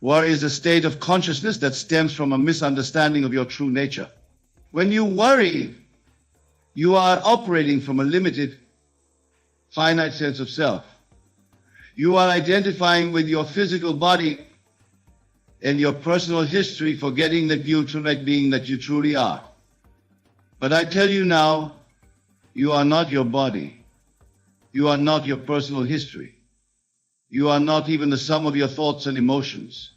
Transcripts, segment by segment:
Worry is a state of consciousness that stems from a misunderstanding of your true nature. When you worry, you are operating from a limited, finite sense of self. You are identifying with your physical body and your personal history, forgetting that ultimate being that you truly are. But I tell you now, you are not your body. You are not your personal history. You are not even the sum of your thoughts and emotions.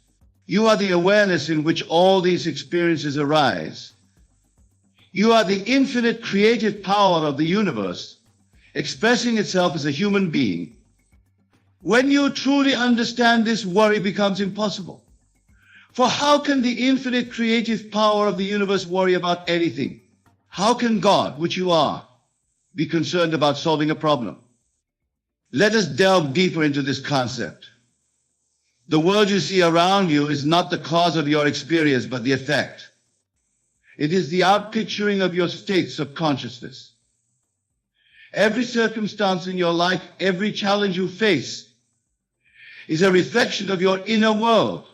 You are the awareness in which all these experiences arise. You are the infinite creative power of the universe, expressing itself as a human being. When you truly understand this, worry becomes impossible. For how can the infinite creative power of the universe worry about anything? How can God, which you are, be concerned about solving a problem? Let us delve deeper into this concept. The world you see around you is not the cause of your experience, but the effect. It is the outpicturing of your states of consciousness. Every circumstance in your life, every challenge you face, is a reflection of your inner world.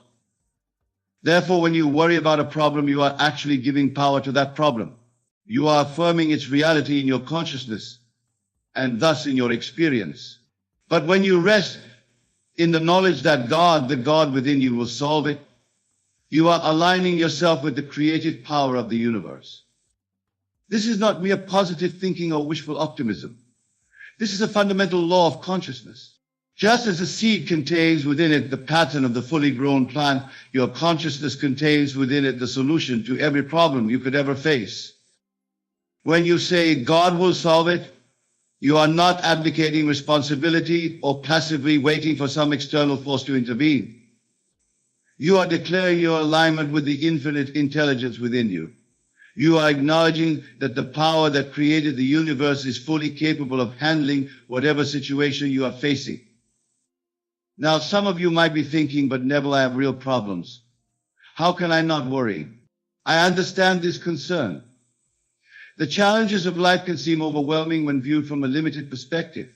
Therefore, when you worry about a problem, you are actually giving power to that problem. You are affirming its reality in your consciousness, and thus in your experience. But when you rest in the knowledge that God, the God within you, will solve it, you are aligning yourself with the creative power of the universe. This is not mere positive thinking or wishful optimism. This is a fundamental law of consciousness. Just as a seed contains within it the pattern of the fully grown plant, your consciousness contains within it the solution to every problem you could ever face. When you say God will solve it, you are not abdicating responsibility or passively waiting for some external force to intervene. You are declaring your alignment with the infinite intelligence within you. You are acknowledging that the power that created the universe is fully capable of handling whatever situation you are facing. Now, some of you might be thinking, but Neville, I have real problems. How can I not worry? I understand this concern. The challenges of life can seem overwhelming when viewed from a limited perspective,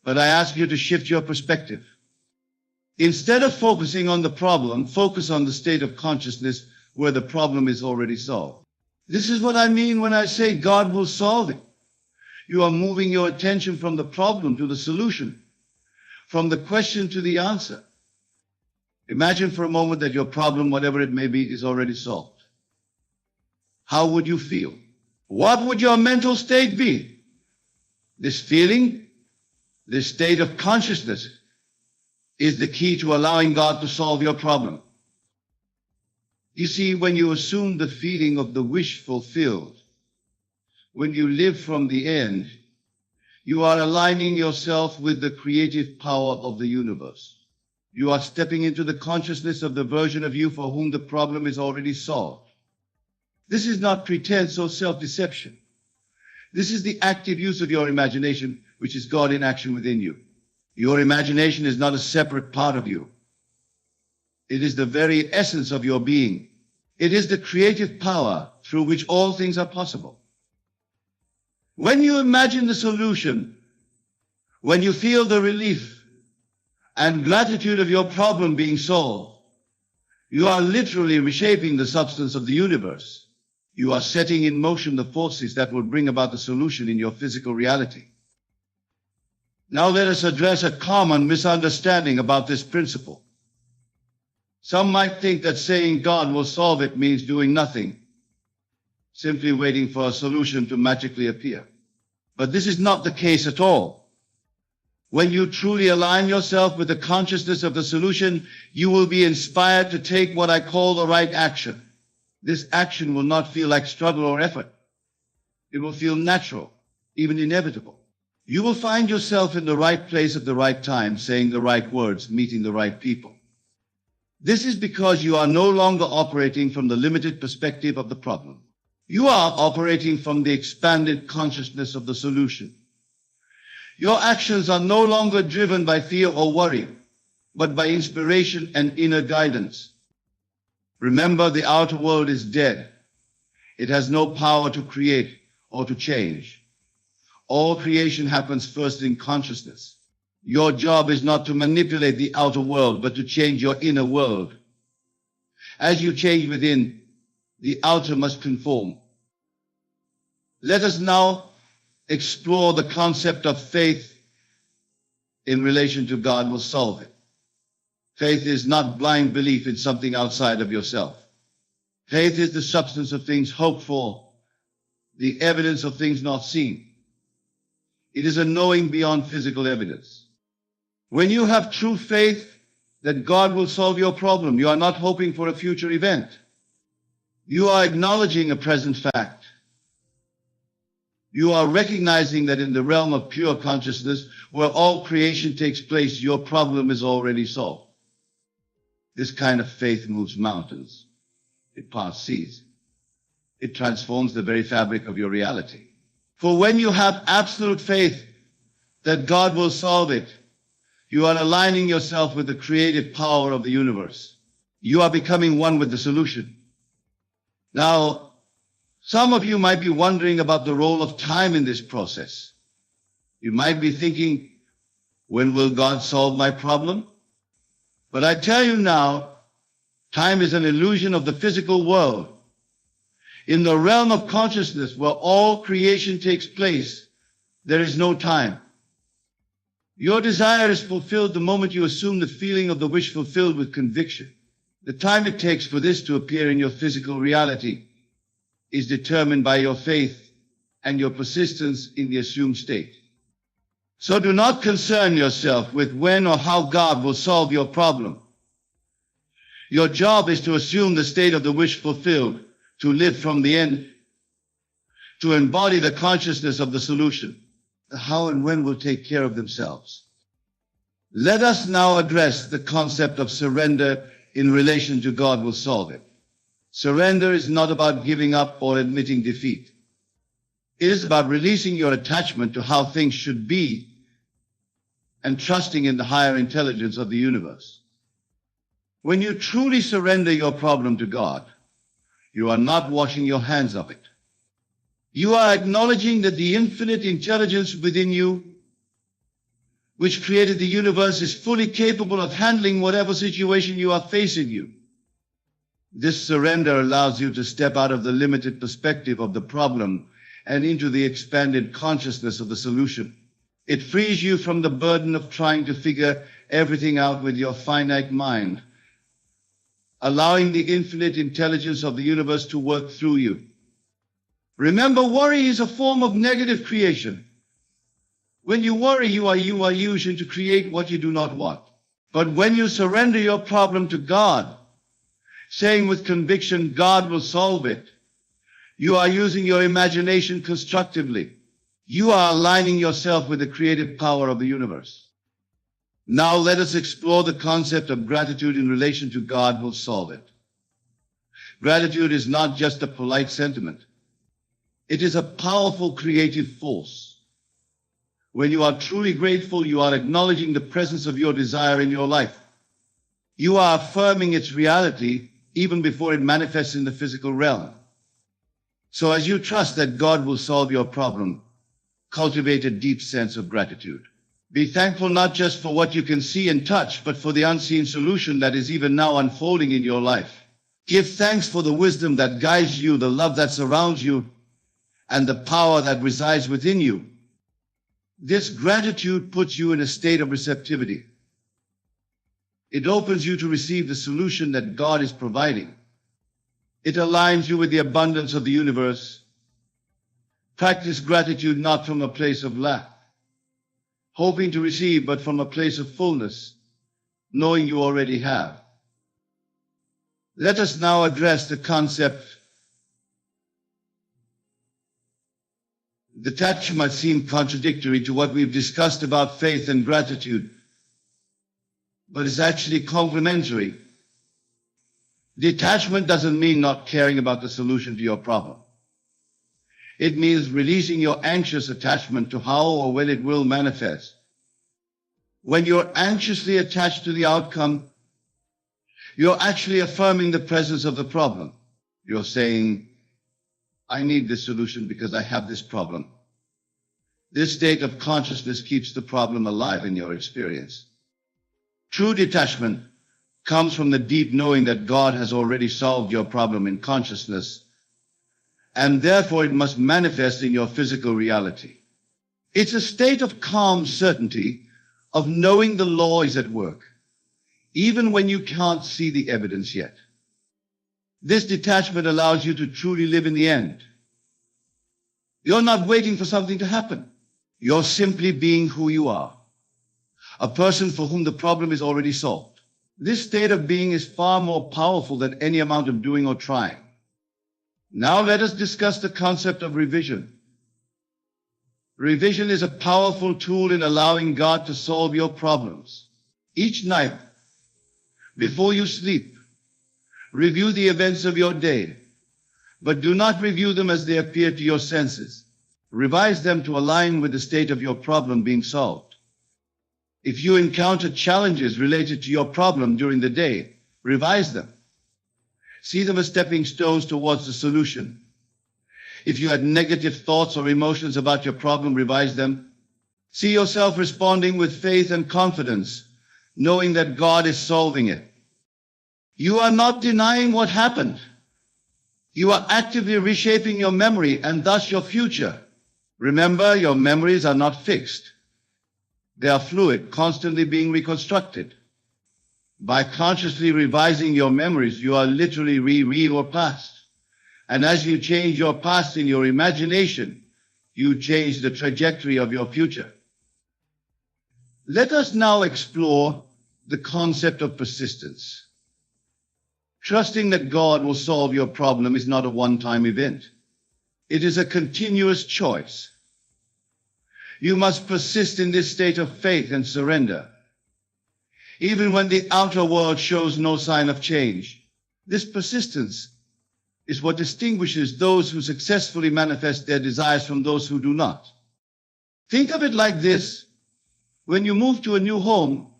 but I ask you to shift your perspective. Instead of focusing on the problem, focus on the state of consciousness where the problem is already solved. This is what I mean when I say God will solve it. You are moving your attention from the problem to the solution, from the question to the answer. Imagine for a moment that your problem, whatever it may be, is already solved. How would you feel? What would your mental state be? This feeling, this state of consciousness, is the key to allowing God to solve your problem. You see, when you assume the feeling of the wish fulfilled, when you live from the end, you are aligning yourself with the creative power of the universe. You are stepping into the consciousness of the version of you for whom the problem is already solved. This is not pretense or self-deception. This is the active use of your imagination, which is God in action within you. Your imagination is not a separate part of you. It is the very essence of your being. It is the creative power through which all things are possible. When you imagine the solution, when you feel the relief and gratitude of your problem being solved, you are literally reshaping the substance of the universe. You are setting in motion the forces that will bring about the solution in your physical reality. Now let us address a common misunderstanding about this principle. Some might think that saying God will solve it means doing nothing, simply waiting for a solution to magically appear. But this is not the case at all. When you truly align yourself with the consciousness of the solution, you will be inspired to take what I call the right action. This action will not feel like struggle or effort. It will feel natural, even inevitable. You will find yourself in the right place at the right time, saying the right words, meeting the right people. This is because you are no longer operating from the limited perspective of the problem. You are operating from the expanded consciousness of the solution. Your actions are no longer driven by fear or worry, but by inspiration and inner guidance. Remember, the outer world is dead. It has no power to create or to change. All creation happens first in consciousness. Your job is not to manipulate the outer world, but to change your inner world. As you change within, the outer must conform. Let us now explore the concept of faith in relation to God will solve it. Faith is not blind belief in something outside of yourself. Faith is the substance of things hoped for, the evidence of things not seen. It is a knowing beyond physical evidence. When you have true faith that God will solve your problem, you are not hoping for a future event. You are acknowledging a present fact. You are recognizing that in the realm of pure consciousness, where all creation takes place, your problem is already solved. This kind of faith moves mountains. It parts seas. It transforms the very fabric of your reality. For when you have absolute faith that God will solve it, you are aligning yourself with the creative power of the universe. You are becoming one with the solution. Now, some of you might be wondering about the role of time in this process. You might be thinking, when will God solve my problem? But I tell you now, time is an illusion of the physical world. In the realm of consciousness, where all creation takes place, there is no time. Your desire is fulfilled the moment you assume the feeling of the wish fulfilled with conviction. The time it takes for this to appear in your physical reality is determined by your faith and your persistence in the assumed state. So do not concern yourself with when or how God will solve your problem. Your job is to assume the state of the wish fulfilled, to live from the end, to embody the consciousness of the solution. The how and when will take care of themselves. Let us now address the concept of surrender in relation to God will solve it. Surrender is not about giving up or admitting defeat. It is about releasing your attachment to how things should be and trusting in the higher intelligence of the universe. When you truly surrender your problem to God, you are not washing your hands of it. You are acknowledging that the infinite intelligence within you, which created the universe, is fully capable of handling whatever situation you are facing you. This surrender allows you to step out of the limited perspective of the problem and into the expanded consciousness of the solution. It frees you from the burden of trying to figure everything out with your finite mind, allowing the infinite intelligence of the universe to work through you. Remember, worry is a form of negative creation. When you worry, you are using to create what you do not want. But when you surrender your problem to God, saying with conviction, God will solve it, you are using your imagination constructively. You are aligning yourself with the creative power of the universe. Now let us explore the concept of gratitude in relation to God will solve it. Gratitude is not just a polite sentiment. It is a powerful creative force. When you are truly grateful, you are acknowledging the presence of your desire in your life. You are affirming its reality even before it manifests in the physical realm. So as you trust that God will solve your problem, cultivate a deep sense of gratitude. Be thankful not just for what you can see and touch, but for the unseen solution that is even now unfolding in your life. Give thanks for the wisdom that guides you, the love that surrounds you, and the power that resides within you. This gratitude puts you in a state of receptivity. It opens you to receive the solution that God is providing. It aligns you with the abundance of the universe. Practice gratitude not from a place of lack, hoping to receive, but from a place of fullness, knowing you already have. Let us now address the concept. The touch might seem contradictory to what we've discussed about faith and gratitude, but it's actually complementary. Detachment doesn't mean not caring about the solution to your problem. It means releasing your anxious attachment to how or when it will manifest. When you're anxiously attached to the outcome, you're actually affirming the presence of the problem. You're saying, I need this solution because I have this problem. This state of consciousness keeps the problem alive in your experience. True detachment comes from the deep knowing that God has already solved your problem in consciousness, and therefore it must manifest in your physical reality. It's a state of calm certainty of knowing the law is at work, even when you can't see the evidence yet. This detachment allows you to truly live in the end. You're not waiting for something to happen. You're simply being who you are, a person for whom the problem is already solved. This state of being is far more powerful than any amount of doing or trying. Now let us discuss the concept of revision. Revision is a powerful tool in allowing God to solve your problems. Each night, before you sleep, review the events of your day, but do not review them as they appear to your senses. Revise them to align with the state of your problem being solved. If you encounter challenges related to your problem during the day, revise them. See them as stepping stones towards the solution. If you had negative thoughts or emotions about your problem, revise them. See yourself responding with faith and confidence, knowing that God is solving it. You are not denying what happened. You are actively reshaping your memory and thus your future. Remember, your memories are not fixed. They are fluid, constantly being reconstructed. By consciously revising your memories, you are literally rereading your past. And as you change your past in your imagination, you change the trajectory of your future. Let us now explore the concept of persistence. Trusting that God will solve your problem is not a one-time event. It is a continuous choice. You must persist in this state of faith and surrender, even when the outer world shows no sign of change. This persistence is what distinguishes those who successfully manifest their desires from those who do not. Think of it like this. When you move to a new home,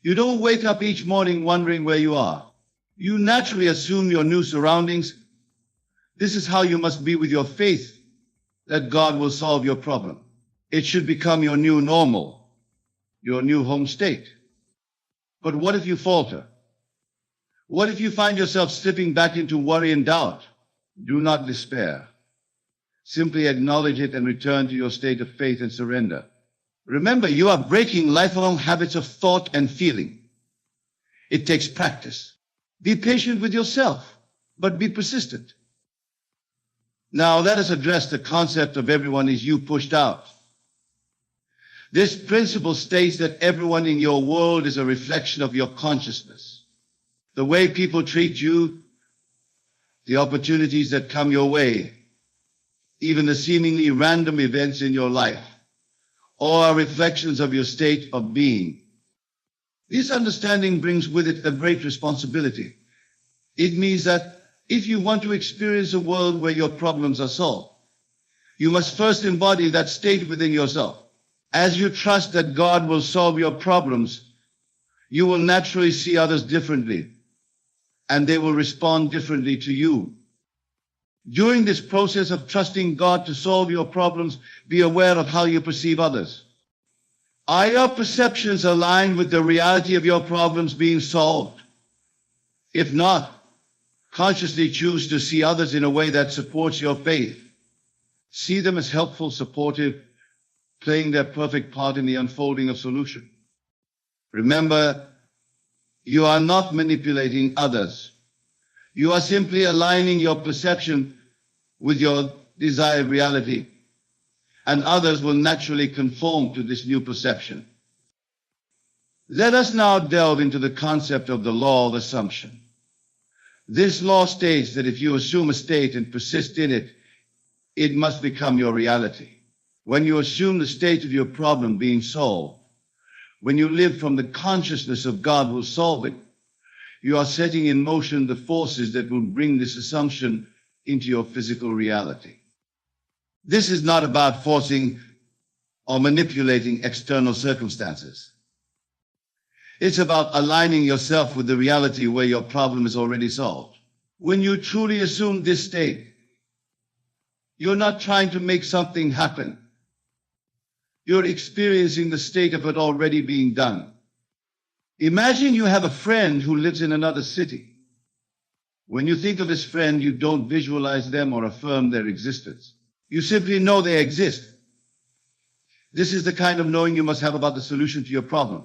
you don't wake up each morning wondering where you are. You naturally assume your new surroundings. This is how you must be with your faith that God will solve your problem. It should become your new normal, your new home state. But what if you falter? What if you find yourself slipping back into worry and doubt? Do not despair. Simply acknowledge it and return to your state of faith and surrender. Remember, you are breaking lifelong habits of thought and feeling. It takes practice. Be patient with yourself, but be persistent. Now let us address the concept of everyone is you pushed out. This principle states that everyone in your world is a reflection of your consciousness. The way people treat you, the opportunities that come your way, even the seemingly random events in your life, all are reflections of your state of being. This understanding brings with it a great responsibility. It means that if you want to experience a world where your problems are solved, you must first embody that state within yourself. As you trust that God will solve your problems, you will naturally see others differently, and they will respond differently to you. During this process of trusting God to solve your problems, be aware of how you perceive others. Are your perceptions aligned with the reality of your problems being solved? If not, consciously choose to see others in a way that supports your faith. See them as helpful, supportive, playing their perfect part in the unfolding of solution. Remember, you are not manipulating others. You are simply aligning your perception with your desired reality, and others will naturally conform to this new perception. Let us now delve into the concept of the law of assumption. This law states that if you assume a state and persist in it, it must become your reality. When you assume the state of your problem being solved, when you live from the consciousness of God will solve it, you are setting in motion the forces that will bring this assumption into your physical reality. This is not about forcing or manipulating external circumstances. It's about aligning yourself with the reality where your problem is already solved. When you truly assume this state, you're not trying to make something happen. You're experiencing the state of it already being done. Imagine you have a friend who lives in another city. When you think of this friend, you don't visualize them or affirm their existence. You simply know they exist. This is the kind of knowing you must have about the solution to your problem.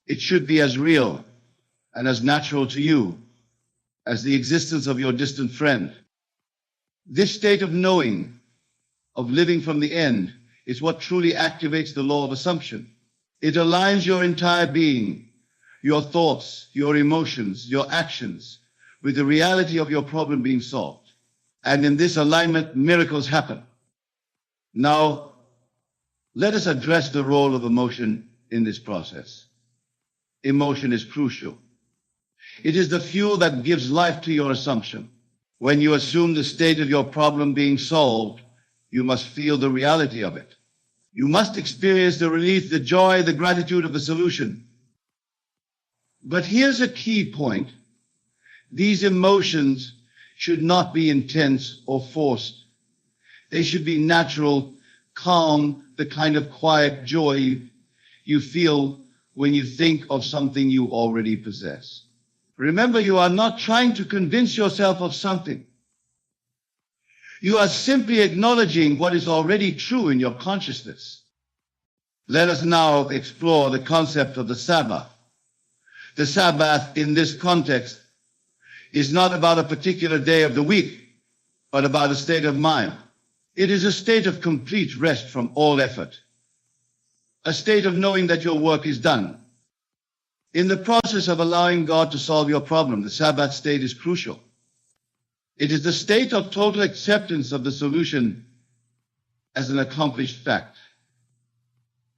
It should be as real and as natural to you as the existence of your distant friend. This state of knowing, of living from the end, is what truly activates the law of assumption. It aligns your entire being, your thoughts, your emotions, your actions, with the reality of your problem being solved. And in this alignment, miracles happen. Now, let us address the role of emotion in this process. Emotion is crucial. It is the fuel that gives life to your assumption. When you assume the state of your problem being solved, you must feel the reality of it. You must experience the relief, the joy, the gratitude of the solution. But here's a key point. These emotions should not be intense or forced. They should be natural, calm, the kind of quiet joy you feel when you think of something you already possess. Remember, you are not trying to convince yourself of something. You are simply acknowledging what is already true in your consciousness. Let us now explore the concept of the Sabbath. The Sabbath in this context is not about a particular day of the week, but about a state of mind. It is a state of complete rest from all effort, a state of knowing that your work is done. In the process of allowing God to solve your problem, the Sabbath state is crucial. It is the state of total acceptance of the solution as an accomplished fact.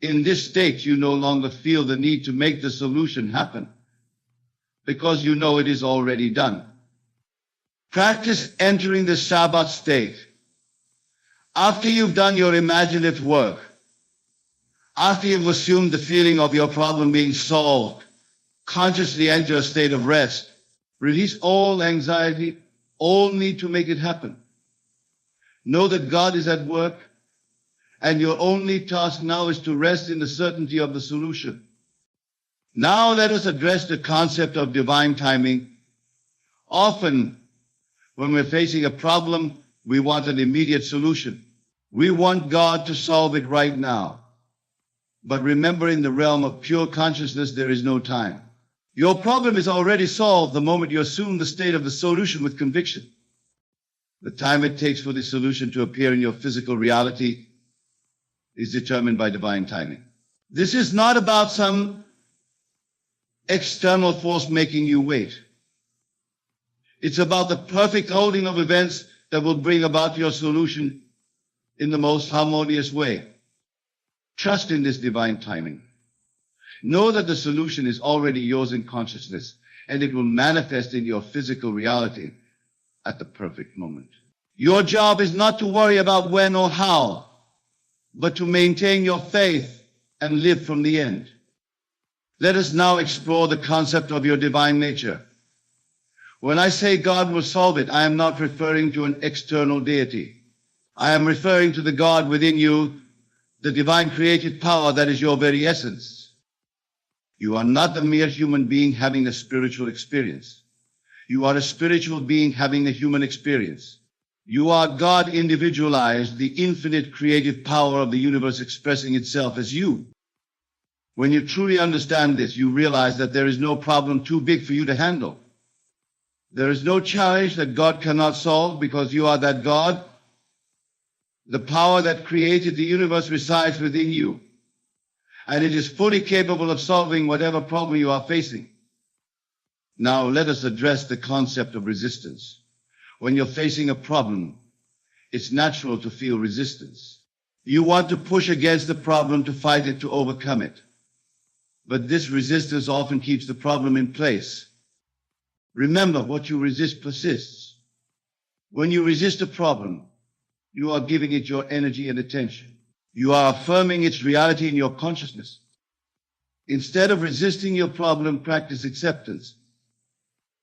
In this state, you no longer feel the need to make the solution happen because you know it is already done. Practice entering the Sabbath state. After you've done your imaginative work, after you've assumed the feeling of your problem being solved, consciously enter a state of rest. Release all anxiety, all need to make it happen. Know that God is at work, and your only task now is to rest in the certainty of the solution. Now let us address the concept of divine timing. Often, when we're facing a problem, we want an immediate solution. We want God to solve it right now. But remember, in the realm of pure consciousness, there is no time. Your problem is already solved the moment you assume the state of the solution with conviction. The time it takes for the solution to appear in your physical reality is determined by divine timing. This is not about some external force making you wait. It's about the perfect holding of events that will bring about your solution in the most harmonious way. Trust in this divine timing. Know that the solution is already yours in consciousness, and it will manifest in your physical reality at the perfect moment. Your job is not to worry about when or how, but to maintain your faith and live from the end. Let us now explore the concept of your divine nature. When I say God will solve it, I am not referring to an external deity. I am referring to the God within you, the divine creative power that is your very essence. You are not a mere human being having a spiritual experience. You are a spiritual being having a human experience. You are God individualized, the infinite creative power of the universe expressing itself as you. When you truly understand this, you realize that there is no problem too big for you to handle. There is no challenge that God cannot solve because you are that God. The power that created the universe resides within you, and it is fully capable of solving whatever problem you are facing. Now let us address the concept of resistance. When you're facing a problem, it's natural to feel resistance. You want to push against the problem, to fight it, to overcome it. But this resistance often keeps the problem in place. Remember, what you resist persists. When you resist a problem, you are giving it your energy and attention. You are affirming its reality in your consciousness. Instead of resisting your problem, practice acceptance.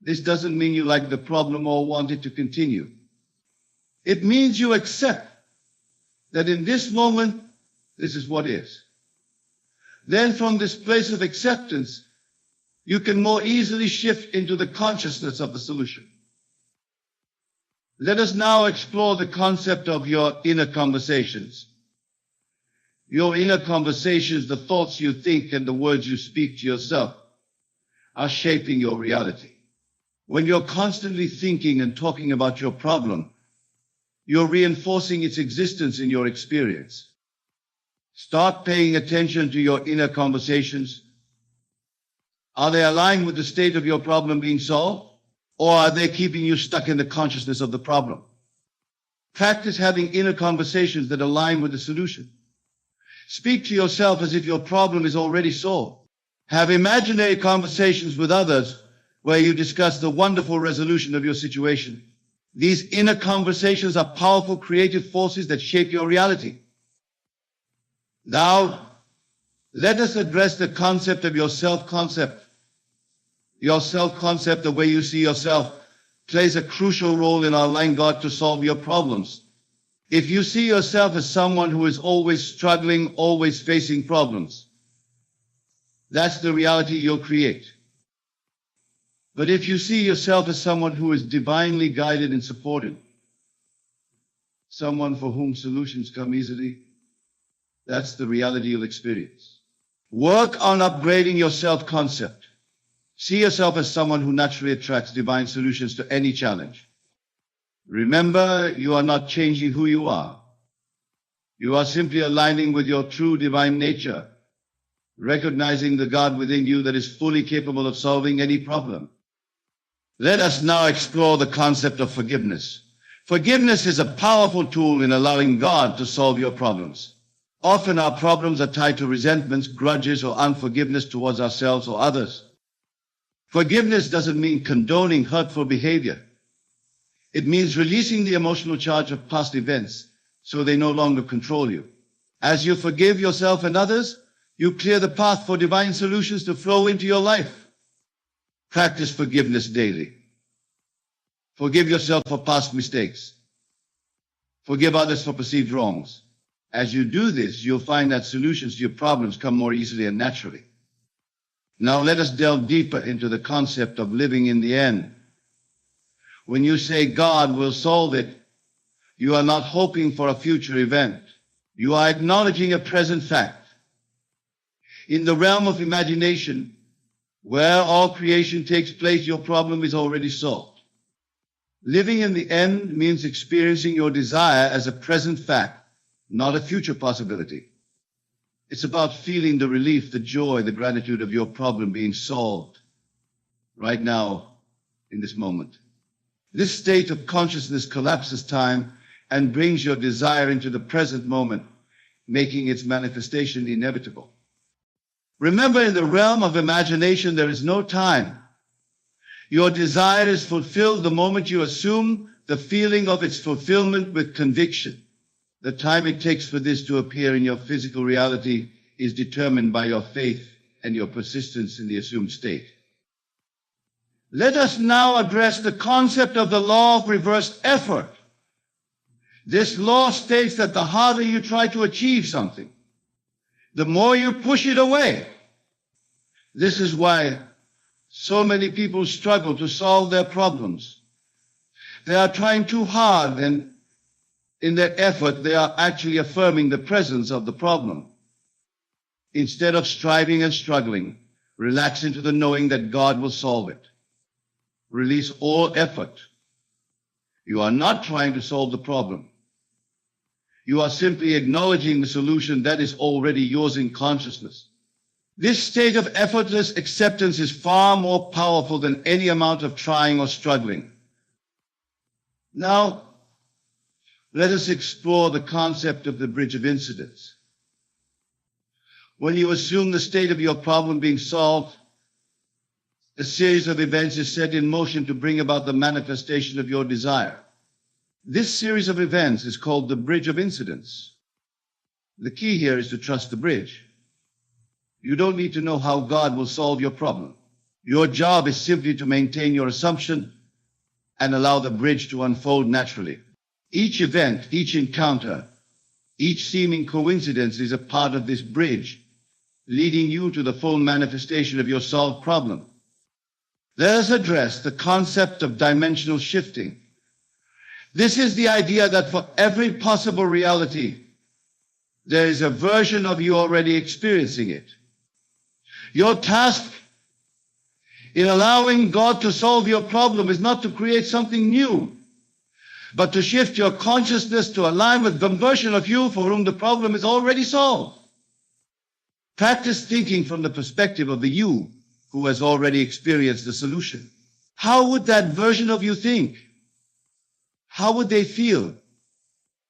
This doesn't mean you like the problem or want it to continue. It means you accept that in this moment, this is what is. Then from this place of acceptance, you can more easily shift into the consciousness of the solution. Let us now explore the concept of your inner conversations. Your inner conversations, the thoughts you think and the words you speak to yourself, are shaping your reality. When you're constantly thinking and talking about your problem, you're reinforcing its existence in your experience. Start paying attention to your inner conversations. Are they aligned with the state of your problem being solved? Or are they keeping you stuck in the consciousness of the problem? Practice having inner conversations that align with the solution. Speak to yourself as if your problem is already solved. Have imaginary conversations with others where you discuss the wonderful resolution of your situation. These inner conversations are powerful creative forces that shape your reality. Now, let us address the concept of your self-concept. Your self-concept, the way you see yourself, plays a crucial role in allowing God to solve your problems. If you see yourself as someone who is always struggling, always facing problems, that's the reality you'll create. But if you see yourself as someone who is divinely guided and supported, someone for whom solutions come easily, that's the reality you'll experience. Work on upgrading your self-concept. See yourself as someone who naturally attracts divine solutions to any challenge. Remember, you are not changing who you are. You are simply aligning with your true divine nature, recognizing the God within you that is fully capable of solving any problem. Let us now explore the concept of forgiveness. Forgiveness is a powerful tool in allowing God to solve your problems. Often our problems are tied to resentments, grudges, or unforgiveness towards ourselves or others. Forgiveness doesn't mean condoning hurtful behavior. It means releasing the emotional charge of past events so they no longer control you. As you forgive yourself and others, you clear the path for divine solutions to flow into your life. Practice forgiveness daily. Forgive yourself for past mistakes. Forgive others for perceived wrongs. As you do this, you'll find that solutions to your problems come more easily and naturally. Now let us delve deeper into the concept of living in the end. When you say God will solve it, you are not hoping for a future event. You are acknowledging a present fact. In the realm of imagination, where all creation takes place, your problem is already solved. Living in the end means experiencing your desire as a present fact, not a future possibility. It's about feeling the relief, the joy, the gratitude of your problem being solved right now in this moment. This state of consciousness collapses time and brings your desire into the present moment, making its manifestation inevitable. Remember, in the realm of imagination, there is no time. Your desire is fulfilled the moment you assume the feeling of its fulfillment with conviction. The time it takes for this to appear in your physical reality is determined by your faith and your persistence in the assumed state. Let us now address the concept of the law of reversed effort. This law states that the harder you try to achieve something, the more you push it away. This is why so many people struggle to solve their problems. They are trying too hard, and in their effort, they are actually affirming the presence of the problem. Instead of striving and struggling, relax into the knowing that God will solve it. Release all effort. You are not trying to solve the problem. You are simply acknowledging the solution that is already yours in consciousness. This state of effortless acceptance is far more powerful than any amount of trying or struggling. Now, let us explore the concept of the bridge of incidents. When you assume the state of your problem being solved, a series of events is set in motion to bring about the manifestation of your desire. This series of events is called the bridge of incidents. The key here is to trust the bridge. You don't need to know how God will solve your problem. Your job is simply to maintain your assumption and allow the bridge to unfold naturally. Each event, each encounter, each seeming coincidence is a part of this bridge, leading you to the full manifestation of your solved problem. Let us address the concept of dimensional shifting. This is the idea that for every possible reality, there is a version of you already experiencing it. Your task in allowing God to solve your problem is not to create something new, but to shift your consciousness to align with the version of you for whom the problem is already solved. Practice thinking from the perspective of the you who has already experienced the solution. How would that version of you think? How would they feel?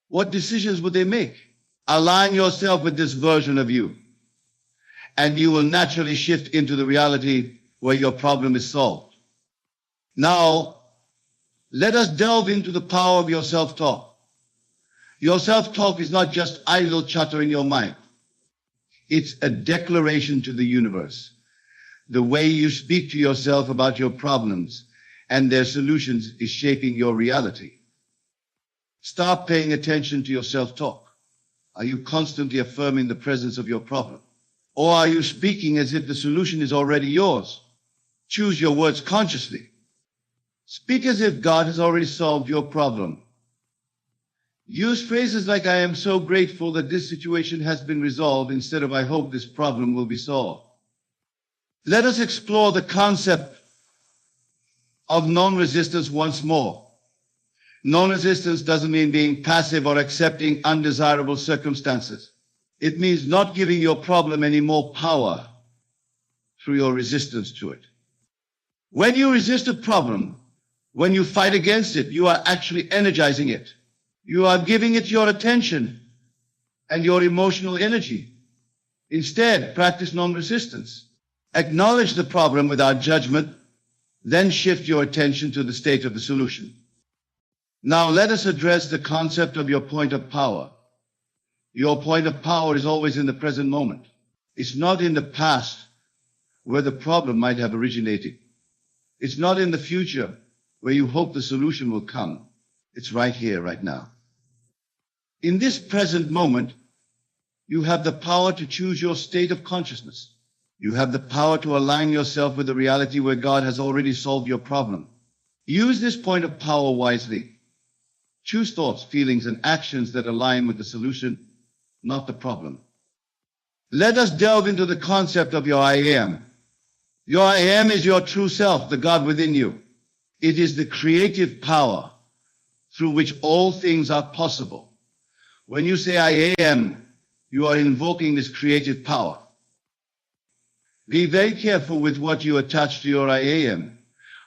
What decisions would they make? Align yourself with this version of you, and you will naturally shift into the reality where your problem is solved. Now, let us delve into the power of your self-talk. Your self-talk is not just idle chatter in your mind. It's a declaration to the universe. The way you speak to yourself about your problems and their solutions is shaping your reality. Start paying attention to your self-talk. Are you constantly affirming the presence of your problem? Or are you speaking as if the solution is already yours? Choose your words consciously. Speak as if God has already solved your problem. Use phrases like, I am so grateful that this situation has been resolved, instead of, I hope this problem will be solved. Let us explore the concept of non-resistance once more. Non-resistance doesn't mean being passive or accepting undesirable circumstances. It means not giving your problem any more power through your resistance to it. When you resist a problem, when you fight against it, you are actually energizing it. You are giving it your attention and your emotional energy. Instead, practice non-resistance. Acknowledge the problem without judgment, then shift your attention to the state of the solution. Now let us address the concept of your point of power. Your point of power is always in the present moment. It's not in the past where the problem might have originated. It's not in the future where you hope the solution will come. It's right here, right now. In this present moment, you have the power to choose your state of consciousness. You have the power to align yourself with the reality where God has already solved your problem. Use this point of power wisely. Choose thoughts, feelings, and actions that align with the solution, not the problem. Let us delve into the concept of your I am. Your I am is your true self, the God within you. It is the creative power through which all things are possible. When you say I am, you are invoking this creative power. Be very careful with what you attach to your I am.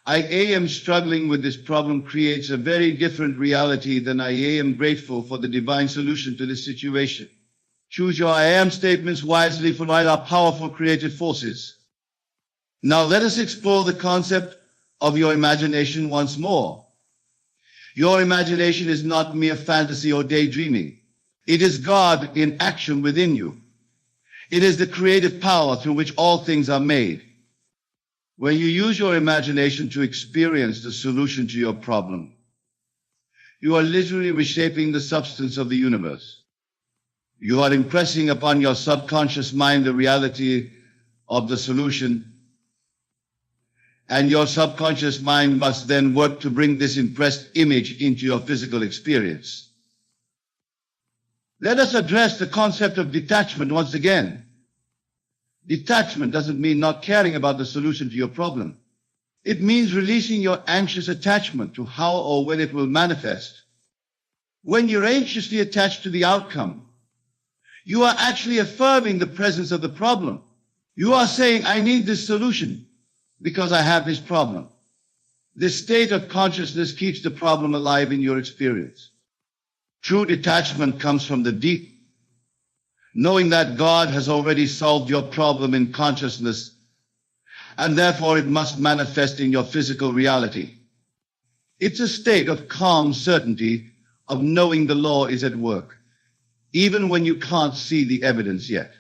I am struggling with this problem creates a very different reality than I am grateful for the divine solution to this situation. Choose your I am statements wisely, for they are powerful creative forces. Now let us explore the concept of your imagination once more. Your imagination is not mere fantasy or daydreaming. It is God in action within you. It is the creative power through which all things are made. When you use your imagination to experience the solution to your problem, you are literally reshaping the substance of the universe. You are impressing upon your subconscious mind the reality of the solution, and your subconscious mind must then work to bring this impressed image into your physical experience. Let us address the concept of detachment once again. Detachment doesn't mean not caring about the solution to your problem. It means releasing your anxious attachment to how or when it will manifest. When you're anxiously attached to the outcome, you are actually affirming the presence of the problem. You are saying, I need this solution because I have this problem. This state of consciousness keeps the problem alive in your experience. True detachment comes from the deep, knowing that God has already solved your problem in consciousness, and therefore it must manifest in your physical reality. It's a state of calm certainty of knowing the law is at work, even when you can't see the evidence yet.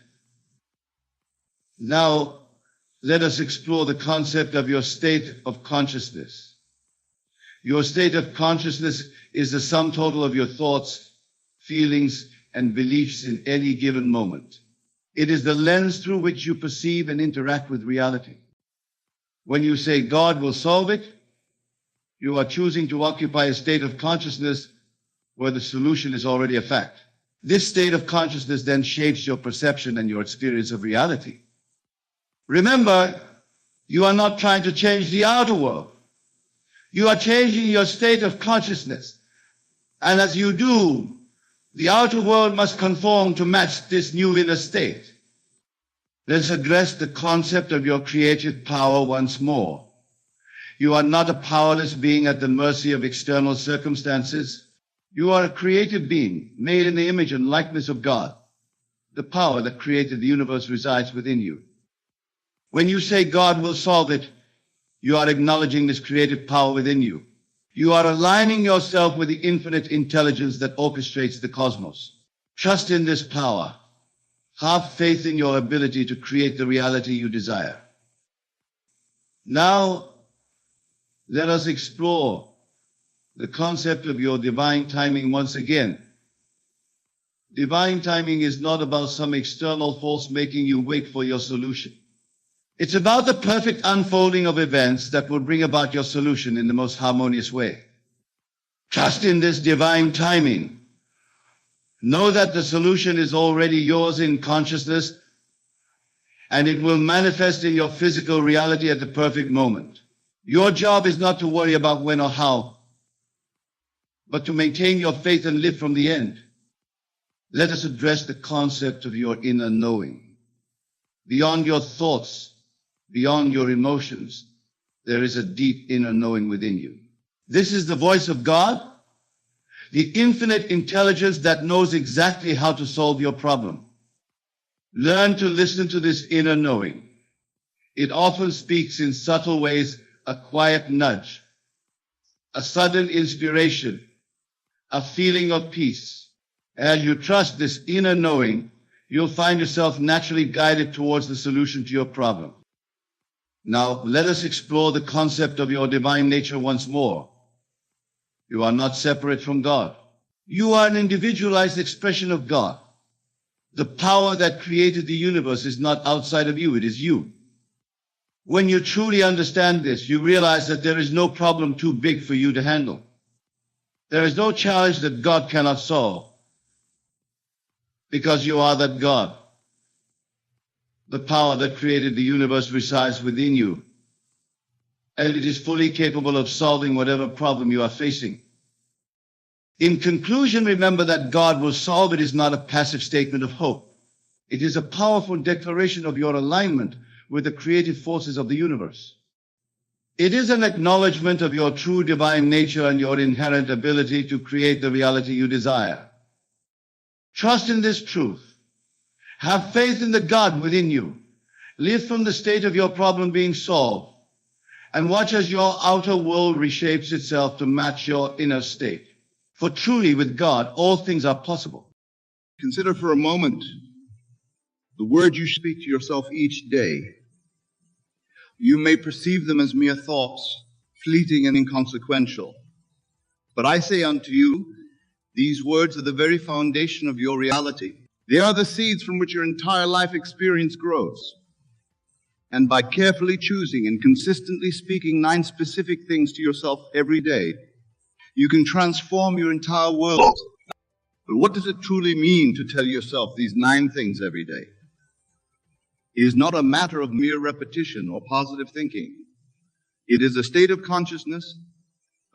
Now, let us explore the concept of your state of consciousness. Your state of consciousness is the sum total of your thoughts, feelings, and beliefs in any given moment. It is the lens through which you perceive and interact with reality. When you say God will solve it, you are choosing to occupy a state of consciousness where the solution is already a fact. This state of consciousness then shapes your perception and your experience of reality. Remember, you are not trying to change the outer world. You are changing your state of consciousness. And as you do, the outer world must conform to match this new inner state. Let's address the concept of your creative power once more. You are not a powerless being at the mercy of external circumstances. You are a creative being, made in the image and likeness of God. The power that created the universe resides within you. When you say God will solve it, you are acknowledging this creative power within you. You are aligning yourself with the infinite intelligence that orchestrates the cosmos. Trust in this power. Have faith in your ability to create the reality you desire. Now, let us explore the concept of your divine timing once again. Divine timing is not about some external force making you wait for your solution. It's about the perfect unfolding of events that will bring about your solution in the most harmonious way. Trust in this divine timing. Know that the solution is already yours in consciousness, and it will manifest in your physical reality at the perfect moment. Your job is not to worry about when or how, but to maintain your faith and live from the end. Let us address the concept of your inner knowing. Beyond your thoughts, beyond your emotions, there is a deep inner knowing within you. This is the voice of God, the infinite intelligence that knows exactly how to solve your problem. Learn to listen to this inner knowing. It often speaks in subtle ways, a quiet nudge, a sudden inspiration, a feeling of peace. As you trust this inner knowing, you'll find yourself naturally guided towards the solution to your problem. Now, let us explore the concept of your divine nature once more. You are not separate from God. You are an individualized expression of God. The power that created the universe is not outside of you, it is you. When you truly understand this, you realize that there is no problem too big for you to handle. There is no challenge that God cannot solve, because you are that God. The power that created the universe resides within you, and it is fully capable of solving whatever problem you are facing. In conclusion, remember that God will solve it is not a passive statement of hope. It is a powerful declaration of your alignment with the creative forces of the universe. It is an acknowledgement of your true divine nature and your inherent ability to create the reality you desire. Trust in this truth. Have faith in the God within you. Live from the state of your problem being solved, and watch as your outer world reshapes itself to match your inner state. For truly with God, all things are possible. Consider for a moment the words you speak to yourself each day. You may perceive them as mere thoughts, fleeting and inconsequential. But I say unto you, these words are the very foundation of your reality. They are the seeds from which your entire life experience grows. And by carefully choosing and consistently speaking 9 specific things to yourself every day, you can transform your entire world. But what does it truly mean to tell yourself these 9 things every day? It is not a matter of mere repetition or positive thinking. It is a state of consciousness,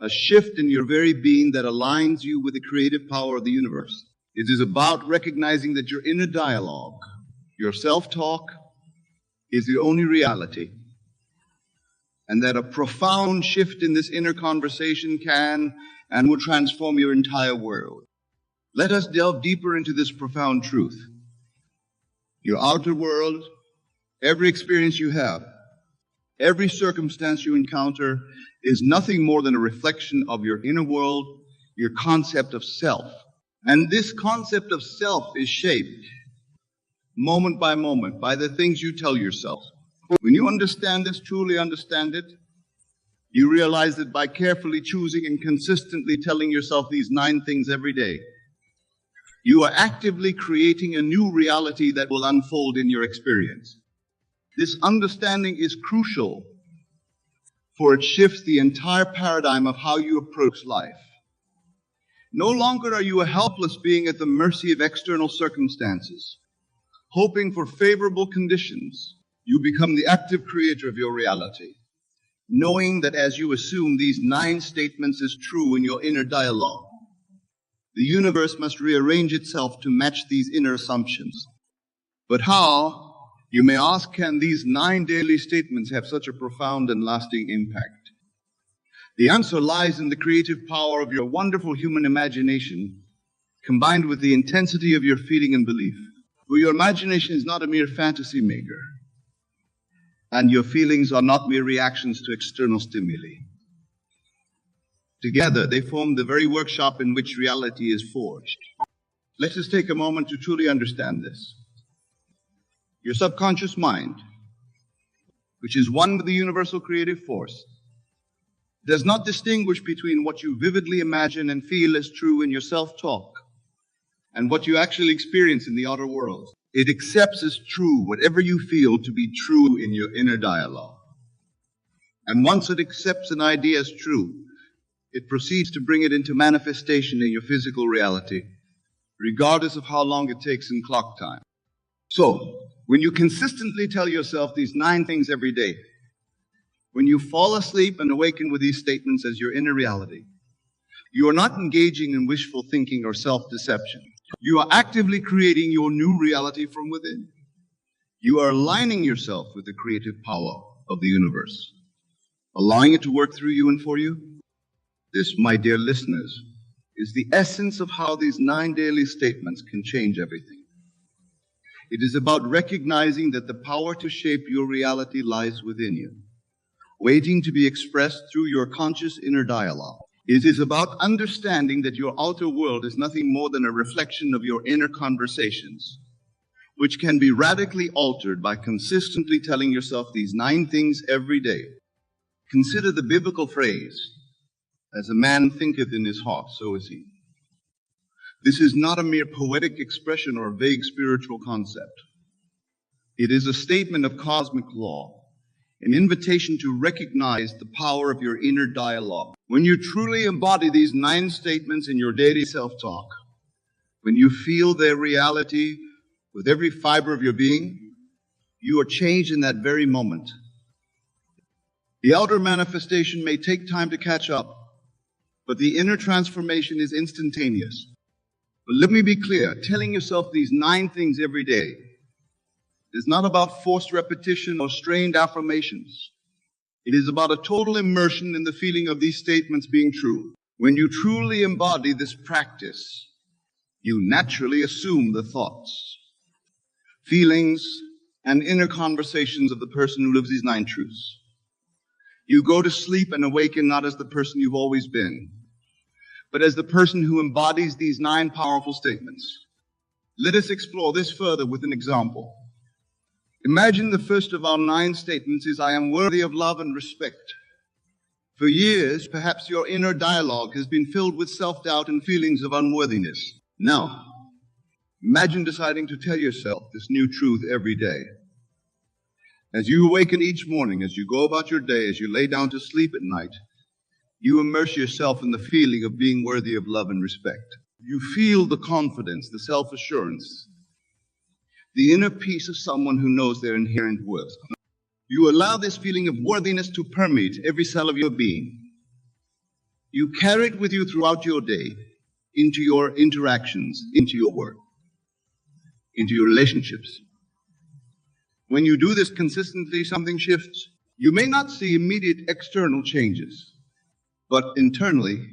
a shift in your very being that aligns you with the creative power of the universe. It is about recognizing that your inner dialogue, your self-talk, is the only reality, and that a profound shift in this inner conversation can and will transform your entire world. Let us delve deeper into this profound truth. Your outer world, every experience you have, every circumstance you encounter is nothing more than a reflection of your inner world, your concept of self. And this concept of self is shaped moment by moment by the things you tell yourself. When you understand this, truly understand it, you realize that by carefully choosing and consistently telling yourself these 9 things every day, you are actively creating a new reality that will unfold in your experience. This understanding is crucial for it shifts the entire paradigm of how you approach life. No longer are you a helpless being at the mercy of external circumstances, hoping for favorable conditions. You become the active creator of your reality, knowing that as you assume these 9 statements as true in your inner dialogue, the universe must rearrange itself to match these inner assumptions. But how, you may ask, can these 9 daily statements have such a profound and lasting impact? The answer lies in the creative power of your wonderful human imagination, combined with the intensity of your feeling and belief. For your imagination is not a mere fantasy maker, and your feelings are not mere reactions to external stimuli. Together, they form the very workshop in which reality is forged. Let us take a moment to truly understand this. Your subconscious mind, which is one with the universal creative force, does not distinguish between what you vividly imagine and feel as true in your self-talk and what you actually experience in the outer world. It accepts as true whatever you feel to be true in your inner dialogue. And once it accepts an idea as true, it proceeds to bring it into manifestation in your physical reality, regardless of how long it takes in clock time. So, when you consistently tell yourself these 9 things every day, when you fall asleep and awaken with these statements as your inner reality, you are not engaging in wishful thinking or self-deception. You are actively creating your new reality from within. You are aligning yourself with the creative power of the universe, allowing it to work through you and for you. This, my dear listeners, is the essence of how these 9 daily statements can change everything. It is about recognizing that the power to shape your reality lies within you, waiting to be expressed through your conscious inner dialogue. It is about understanding that your outer world is nothing more than a reflection of your inner conversations, which can be radically altered by consistently telling yourself these 9 things every day. Consider the biblical phrase, "As a man thinketh in his heart, so is he." This is not a mere poetic expression or a vague spiritual concept. It is a statement of cosmic law, an invitation to recognize the power of your inner dialogue. When you truly embody these 9 statements in your daily self-talk, when you feel their reality with every fiber of your being, you are changed in that very moment. The outer manifestation may take time to catch up, but the inner transformation is instantaneous. But let me be clear, telling yourself these 9 things every day is not about forced repetition or strained affirmations. It is about a total immersion in the feeling of these statements being true. When you truly embody this practice, you naturally assume the thoughts, feelings, and inner conversations of the person who lives these 9 truths. You go to sleep and awaken not as the person you've always been, but as the person who embodies these 9 powerful statements. Let us explore this further with an example. Imagine the first of our 9 statements is, "I am worthy of love and respect." For years, perhaps your inner dialogue has been filled with self-doubt and feelings of unworthiness. Now, imagine deciding to tell yourself this new truth every day. As you awaken each morning, as you go about your day, as you lay down to sleep at night, you immerse yourself in the feeling of being worthy of love and respect. You feel the confidence, the self-assurance, the inner peace of someone who knows their inherent worth. You allow this feeling of worthiness to permeate every cell of your being. You carry it with you throughout your day, into your interactions, into your work, into your relationships. When you do this consistently, something shifts. You may not see immediate external changes, but internally,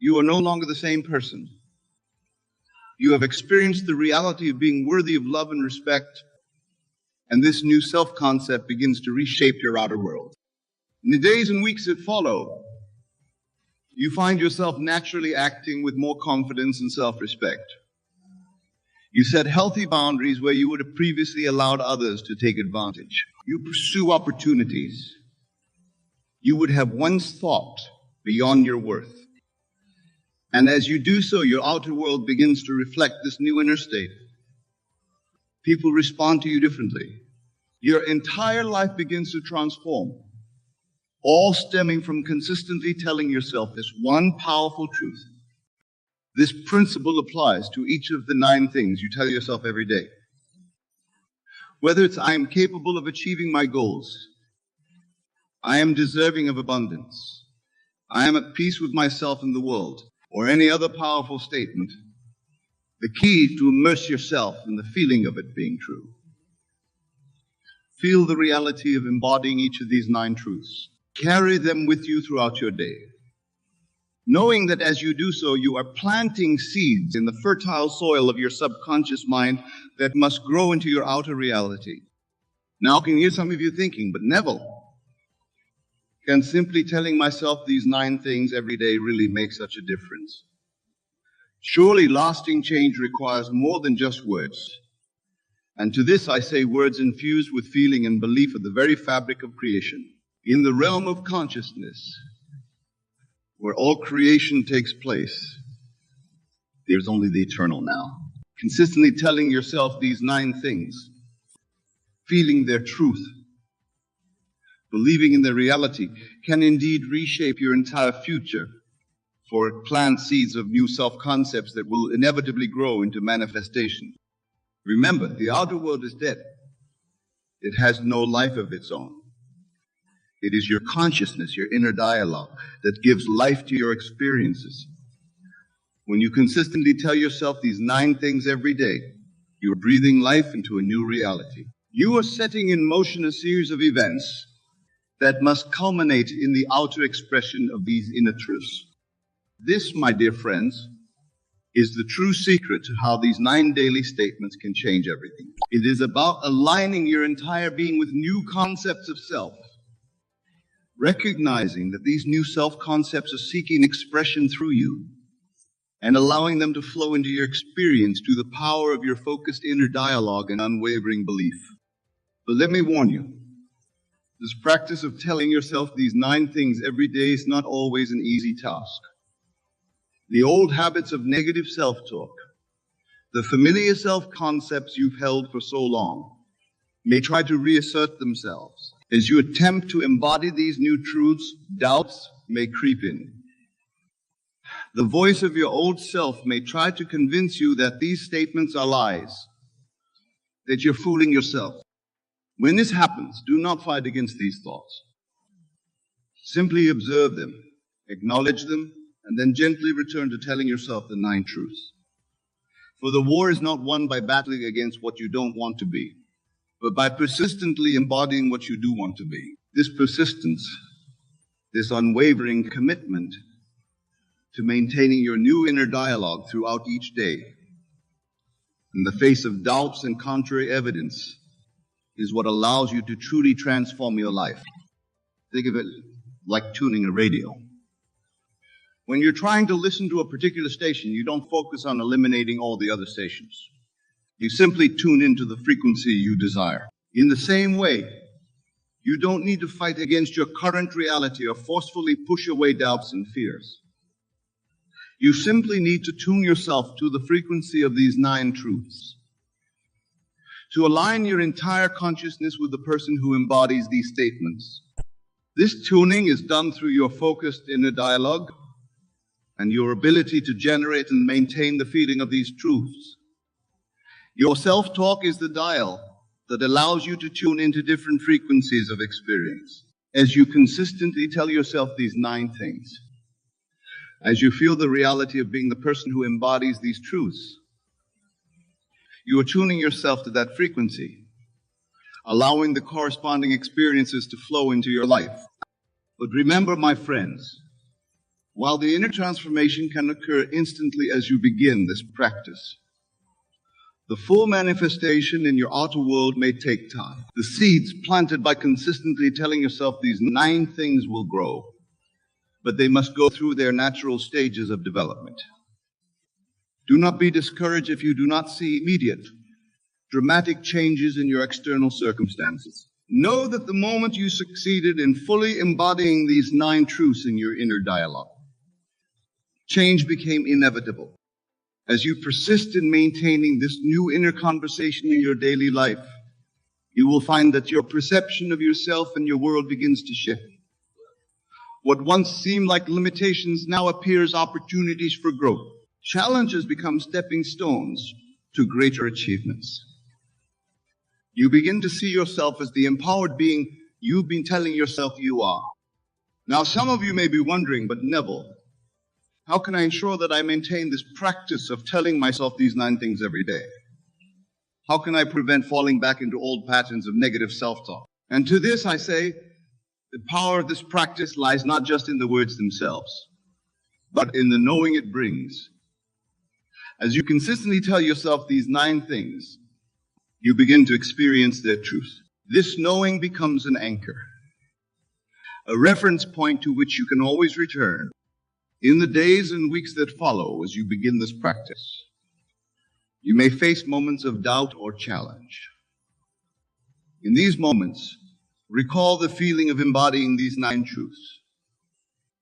you are no longer the same person. You have experienced the reality of being worthy of love and respect, and this new self-concept begins to reshape your outer world. In the days and weeks that follow, you find yourself naturally acting with more confidence and self-respect. You set healthy boundaries where you would have previously allowed others to take advantage. You pursue opportunities you would have once thought beyond your worth. And as you do so, your outer world begins to reflect this new inner state. People respond to you differently. Your entire life begins to transform. all stemming from consistently telling yourself this one powerful truth. This principle applies to each of the 9 things you tell yourself every day. Whether it's I am capable of achieving my goals, I am deserving of abundance, I am at peace with myself and the world, or any other powerful statement, the key is to immerse yourself in the feeling of it being true. Feel the reality of embodying each of these 9 truths. Carry them with you throughout your day, knowing that as you do so, you are planting seeds in the fertile soil of your subconscious mind that must grow into your outer reality. Now, I can hear some of you thinking, but Neville, can simply telling myself these 9 things every day really make such a difference? Surely lasting change requires more than just words. And to this I say words infused with feeling and belief of the very fabric of creation. In the realm of consciousness, where all creation takes place, there's only the eternal now. Consistently telling yourself these 9 things, feeling their truth, believing in their reality, can indeed reshape your entire future, for it plants seeds of new self-concepts that will inevitably grow into manifestation. Remember, the outer world is dead. It has no life of its own. It is your consciousness, your inner dialogue, that gives life to your experiences. When you consistently tell yourself these 9 things every day, you are breathing life into a new reality. You are setting in motion a series of events that must culminate in the outer expression of these inner truths. This, my dear friends, is the true secret to how these 9 daily statements can change everything. It is about aligning your entire being with new concepts of self, recognizing that these new self-concepts are seeking expression through you, and allowing them to flow into your experience through the power of your focused inner dialogue and unwavering belief. But let me warn you, this practice of telling yourself these 9 things every day is not always an easy task. The old habits of negative self-talk, the familiar self-concepts you've held for so long, may try to reassert themselves. As you attempt to embody these new truths, doubts may creep in. The voice of your old self may try to convince you that these statements are lies, that you're fooling yourself. When this happens, do not fight against these thoughts. Simply observe them, acknowledge them, and then gently return to telling yourself the 9 truths. For the war is not won by battling against what you don't want to be, but by persistently embodying what you do want to be. This persistence, this unwavering commitment to maintaining your new inner dialogue throughout each day, in the face of doubts and contrary evidence, is what allows you to truly transform your life. Think of it like tuning a radio. When you're trying to listen to a particular station, you don't focus on eliminating all the other stations. You simply tune into the frequency you desire. In the same way, you don't need to fight against your current reality or forcefully push away doubts and fears. You simply need to tune yourself to the frequency of these 9 truths. To align your entire consciousness with the person who embodies these statements. This tuning is done through your focused inner dialogue and your ability to generate and maintain the feeling of these truths. Your self-talk is the dial that allows you to tune into different frequencies of experience. As you consistently tell yourself these 9 things, as you feel the reality of being the person who embodies these truths, you are tuning yourself to that frequency, allowing the corresponding experiences to flow into your life. But remember, my friends, while the inner transformation can occur instantly as you begin this practice, the full manifestation in your outer world may take time. The seeds planted by consistently telling yourself these 9 things will grow, but they must go through their natural stages of development. Do not be discouraged if you do not see immediate, dramatic changes in your external circumstances. Know that the moment you succeeded in fully embodying these 9 truths in your inner dialogue, change became inevitable. As you persist in maintaining this new inner conversation in your daily life, you will find that your perception of yourself and your world begins to shift. What once seemed like limitations now appears opportunities for growth. Challenges become stepping stones to greater achievements. You begin to see yourself as the empowered being you've been telling yourself you are. Now, some of you may be wondering, but Neville, how can I ensure that I maintain this practice of telling myself these 9 things every day? How can I prevent falling back into old patterns of negative self-talk? And to this I say, the power of this practice lies not just in the words themselves, but in the knowing it brings. As you consistently tell yourself these 9 things, you begin to experience their truth. This knowing becomes an anchor, a reference point to which you can always return in the days and weeks that follow as you begin this practice. You may face moments of doubt or challenge. In these moments, recall the feeling of embodying these 9 truths.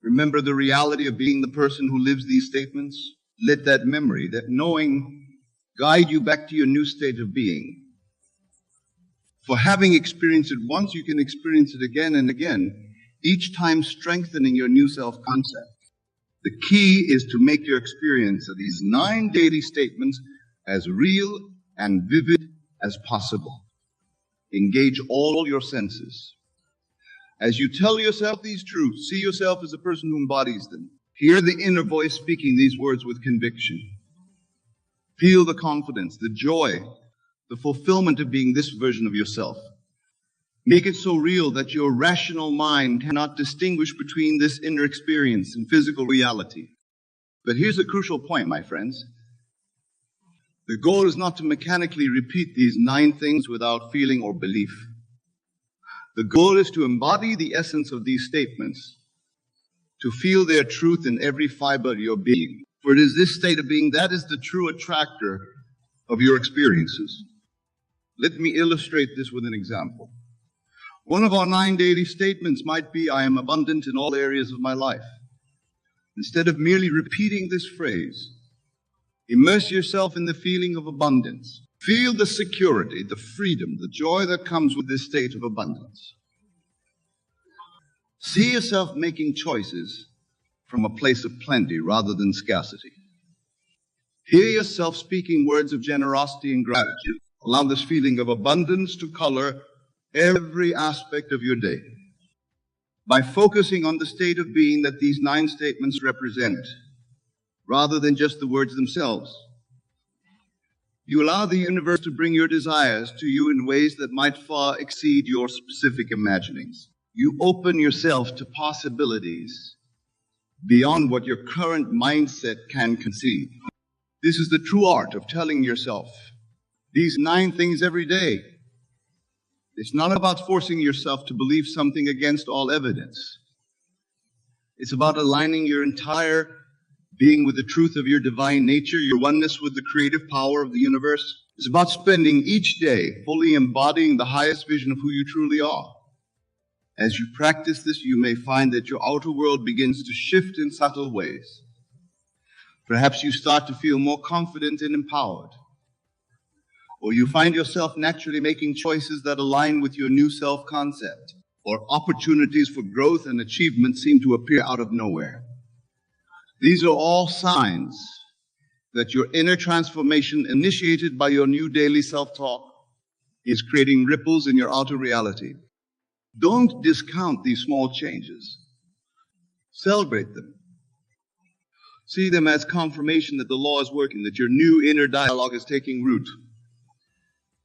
Remember the reality of being the person who lives these statements. Let that memory, that knowing, guide you back to your new state of being. For having experienced it once, you can experience it again and again, each time strengthening your new self-concept. The key is to make your experience of these 9 daily statements as real and vivid as possible. Engage all your senses. As you tell yourself these truths, see yourself as a person who embodies them. Hear the inner voice speaking these words with conviction. Feel the confidence, the joy, the fulfillment of being this version of yourself. Make it so real that your rational mind cannot distinguish between this inner experience and physical reality. But here's a crucial point, my friends. The goal is not to mechanically repeat these 9 things without feeling or belief. The goal is to embody the essence of these statements, to feel their truth in every fiber of your being. For it is this state of being that is the true attractor of your experiences. Let me illustrate this with an example. One of our 9 daily statements might be, I am abundant in all areas of my life. Instead of merely repeating this phrase, immerse yourself in the feeling of abundance. Feel the security, the freedom, the joy that comes with this state of abundance. See yourself making choices from a place of plenty rather than scarcity. Hear yourself speaking words of generosity and gratitude. Allow this feeling of abundance to color every aspect of your day. By focusing on the state of being that these 9 statements represent, rather than just the words themselves, you allow the universe to bring your desires to you in ways that might far exceed your specific imaginings. You open yourself to possibilities beyond what your current mindset can conceive. This is the true art of telling yourself these 9 things every day. It's not about forcing yourself to believe something against all evidence. It's about aligning your entire being with the truth of your divine nature, your oneness with the creative power of the universe. It's about spending each day fully embodying the highest vision of who you truly are. As you practice this, you may find that your outer world begins to shift in subtle ways. Perhaps you start to feel more confident and empowered. Or you find yourself naturally making choices that align with your new self-concept. Or opportunities for growth and achievement seem to appear out of nowhere. These are all signs that your inner transformation initiated by your new daily self-talk is creating ripples in your outer reality. Don't discount these small changes. Celebrate them. See them as confirmation that the law is working, that your new inner dialogue is taking root.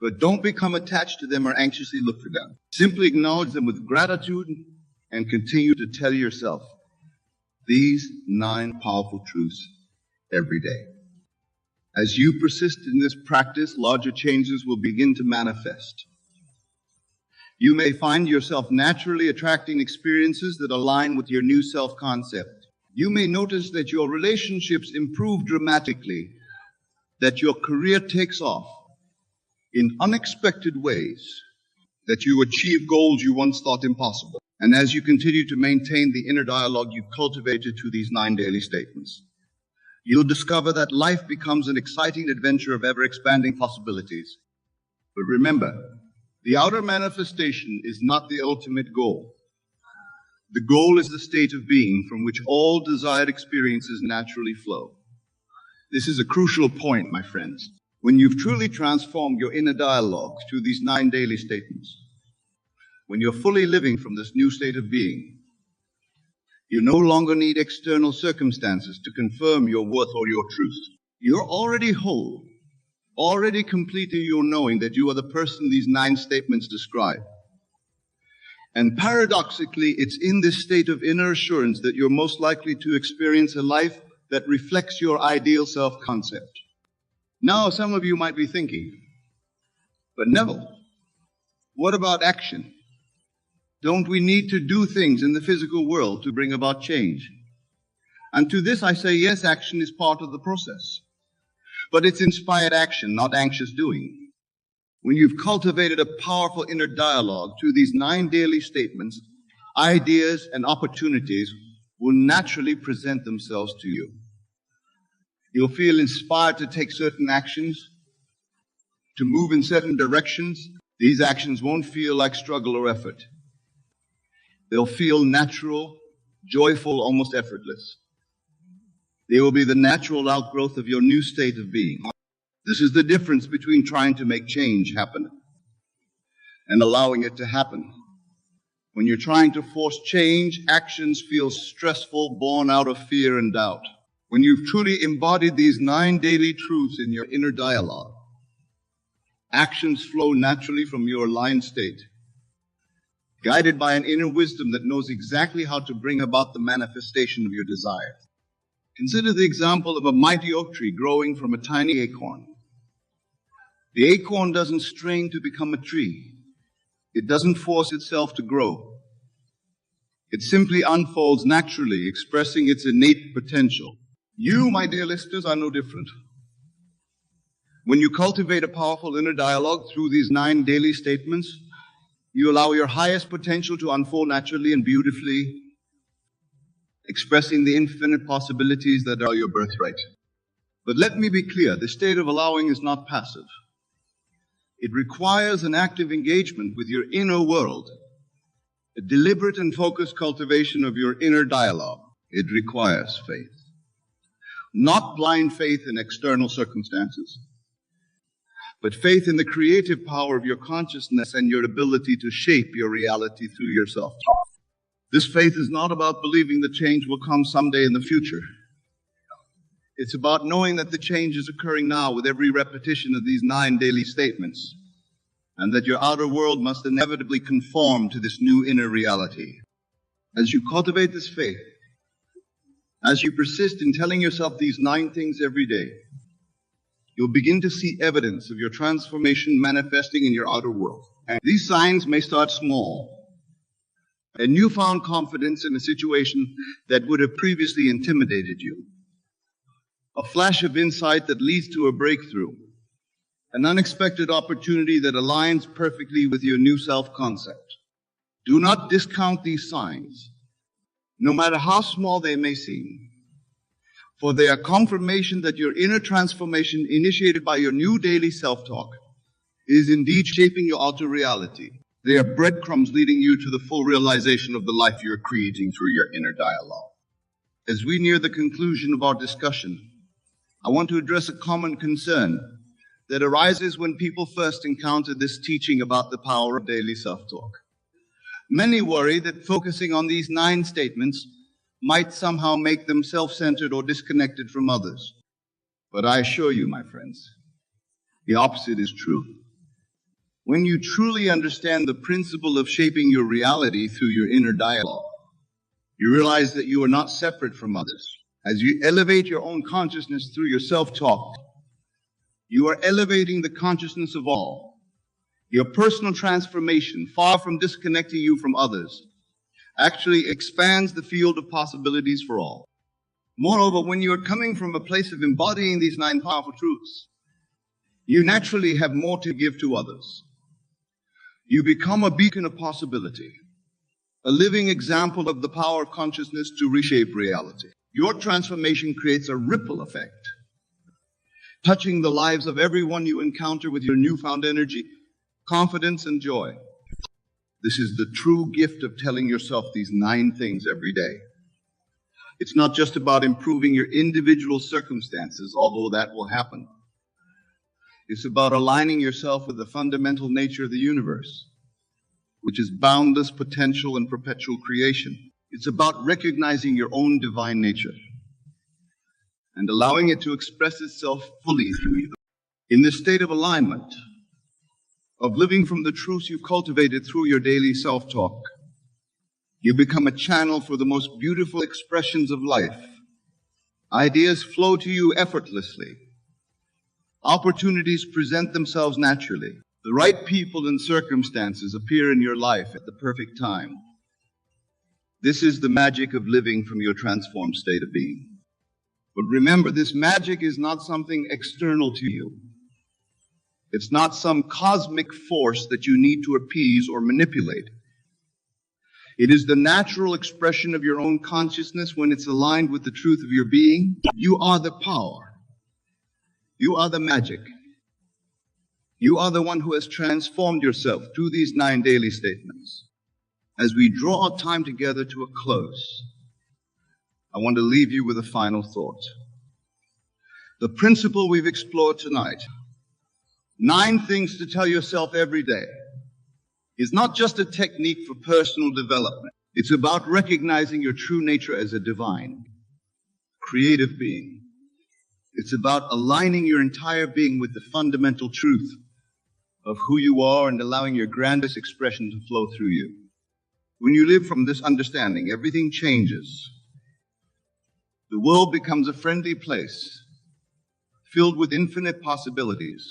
But don't become attached to them or anxiously look for them. Simply acknowledge them with gratitude and continue to tell yourself these 9 powerful truths every day. As you persist in this practice, larger changes will begin to manifest. You may find yourself naturally attracting experiences that align with your new self-concept. You may notice that your relationships improve dramatically, that your career takes off in unexpected ways, that you achieve goals you once thought impossible. And as you continue to maintain the inner dialogue you've cultivated through these 9 daily statements, you'll discover that life becomes an exciting adventure of ever-expanding possibilities. But remember, the outer manifestation is not the ultimate goal. The goal is the state of being from which all desired experiences naturally flow. This is a crucial point, my friends. When you've truly transformed your inner dialogue through these 9 daily statements, when you're fully living from this new state of being, you no longer need external circumstances to confirm your worth or your truth. You're already whole, already complete in your knowing that you are the person these 9 statements describe. And paradoxically, it's in this state of inner assurance that you're most likely to experience a life that reflects your ideal self-concept. Now, some of you might be thinking, but Neville, what about action? Don't we need to do things in the physical world to bring about change? And to this I say, yes, action is part of the process. But it's inspired action, not anxious doing. When you've cultivated a powerful inner dialogue through these 9 daily statements, ideas and opportunities will naturally present themselves to you. You'll feel inspired to take certain actions, to move in certain directions. These actions won't feel like struggle or effort. They'll feel natural, joyful, almost effortless. They will be the natural outgrowth of your new state of being. This is the difference between trying to make change happen and allowing it to happen. When you're trying to force change, actions feel stressful, born out of fear and doubt. When you've truly embodied these 9 daily truths in your inner dialogue, actions flow naturally from your aligned state, guided by an inner wisdom that knows exactly how to bring about the manifestation of your desires. Consider the example of a mighty oak tree growing from a tiny acorn. The acorn doesn't strain to become a tree. It doesn't force itself to grow. It simply unfolds naturally, expressing its innate potential. You, my dear listeners, are no different. When you cultivate a powerful inner dialogue through these 9 daily statements, you allow your highest potential to unfold naturally and beautifully, expressing the infinite possibilities that are your birthright. But let me be clear, the state of allowing is not passive. It requires an active engagement with your inner world, a deliberate and focused cultivation of your inner dialogue. It requires faith. Not blind faith in external circumstances, but faith in the creative power of your consciousness and your ability to shape your reality through your self-talk. This faith is not about believing the change will come someday in the future. It's about knowing that the change is occurring now with every repetition of these 9 daily statements, and that your outer world must inevitably conform to this new inner reality. As you cultivate this faith, as you persist in telling yourself these 9 things every day, you'll begin to see evidence of your transformation manifesting in your outer world. And these signs may start small. A newfound confidence in a situation that would have previously intimidated you. A flash of insight that leads to a breakthrough. An unexpected opportunity that aligns perfectly with your new self-concept. Do not discount these signs, no matter how small they may seem, for they are confirmation that your inner transformation initiated by your new daily self-talk is indeed shaping your outer reality. They are breadcrumbs leading you to the full realization of the life you're creating through your inner dialogue. As we near the conclusion of our discussion, I want to address a common concern that arises when people first encounter this teaching about the power of daily self-talk. Many worry that focusing on these 9 statements might somehow make them self-centered or disconnected from others. But I assure you, my friends, the opposite is true. When you truly understand the principle of shaping your reality through your inner dialogue, you realize that you are not separate from others. As you elevate your own consciousness through your self-talk, you are elevating the consciousness of all. Your personal transformation, far from disconnecting you from others, actually expands the field of possibilities for all. Moreover, when you are coming from a place of embodying these 9 powerful truths, you naturally have more to give to others. You become a beacon of possibility, a living example of the power of consciousness to reshape reality. Your transformation creates a ripple effect, touching the lives of everyone you encounter with your newfound energy, confidence, and joy. This is the true gift of telling yourself these 9 things every day. It's not just about improving your individual circumstances, although that will happen. It's about aligning yourself with the fundamental nature of the universe, which is boundless potential and perpetual creation. It's about recognizing your own divine nature and allowing it to express itself fully through you. In this state of alignment, of living from the truths you've cultivated through your daily self-talk, you become a channel for the most beautiful expressions of life. Ideas flow to you effortlessly. Opportunities present themselves naturally. The right people and circumstances appear in your life at the perfect time. This is the magic of living from your transformed state of being. But remember, this magic is not something external to you. It's not some cosmic force that you need to appease or manipulate. It is the natural expression of your own consciousness when it's aligned with the truth of your being. You are the power. You are the magic. You are the one who has transformed yourself through these 9 daily statements. As we draw our time together to a close, I want to leave you with a final thought. The principle we've explored tonight, 9 things to tell yourself every day, is not just a technique for personal development. It's about recognizing your true nature as a divine, creative being. It's about aligning your entire being with the fundamental truth of who you are and allowing your grandest expression to flow through you. When you live from this understanding, everything changes. The world becomes a friendly place, filled with infinite possibilities.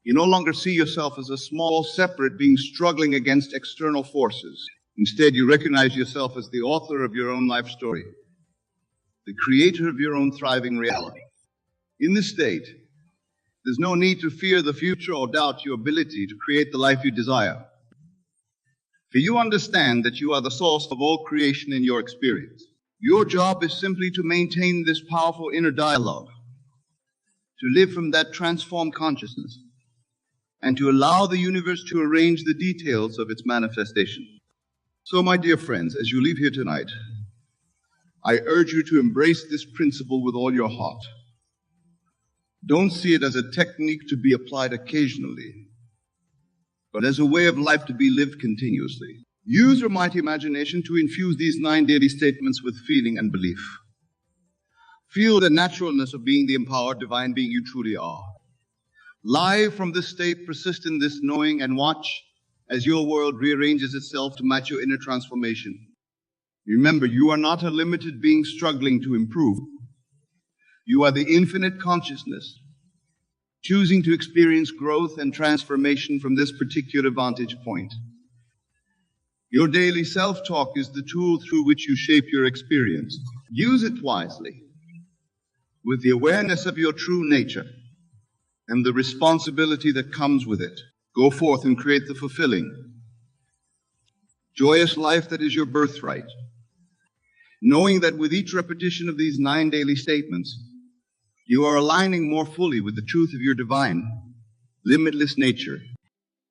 You no longer see yourself as a small, separate being struggling against external forces. Instead, you recognize yourself as the author of your own life story, the creator of your own thriving reality. In this state, there's no need to fear the future or doubt your ability to create the life you desire. For you understand that you are the source of all creation in your experience. Your job is simply to maintain this powerful inner dialogue, to live from that transformed consciousness, and to allow the universe to arrange the details of its manifestation. So, my dear friends, as you leave here tonight, I urge you to embrace this principle with all your heart. Don't see it as a technique to be applied occasionally, but as a way of life to be lived continuously. Use your mighty imagination to infuse these 9 daily statements with feeling and belief. Feel the naturalness of being the empowered divine being you truly are. Live from this state, persist in this knowing, and watch as your world rearranges itself to match your inner transformation. Remember, you are not a limited being struggling to improve. You are the infinite consciousness, choosing to experience growth and transformation from this particular vantage point. Your daily self-talk is the tool through which you shape your experience. Use it wisely, with the awareness of your true nature and the responsibility that comes with it. Go forth and create the fulfilling, joyous life that is your birthright, knowing that with each repetition of these 9 daily statements, you are aligning more fully with the truth of your divine, limitless nature.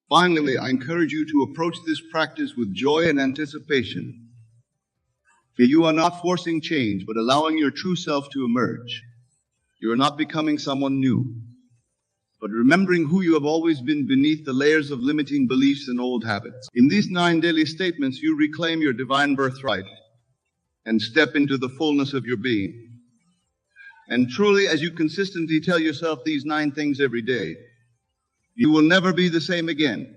Finally, I encourage you to approach this practice with joy and anticipation, for you are not forcing change, but allowing your true self to emerge. You are not becoming someone new, but remembering who you have always been beneath the layers of limiting beliefs and old habits. In these 9 daily statements, you reclaim your divine birthright and step into the fullness of your being. And truly, as you consistently tell yourself these 9 things every day, you will never be the same again.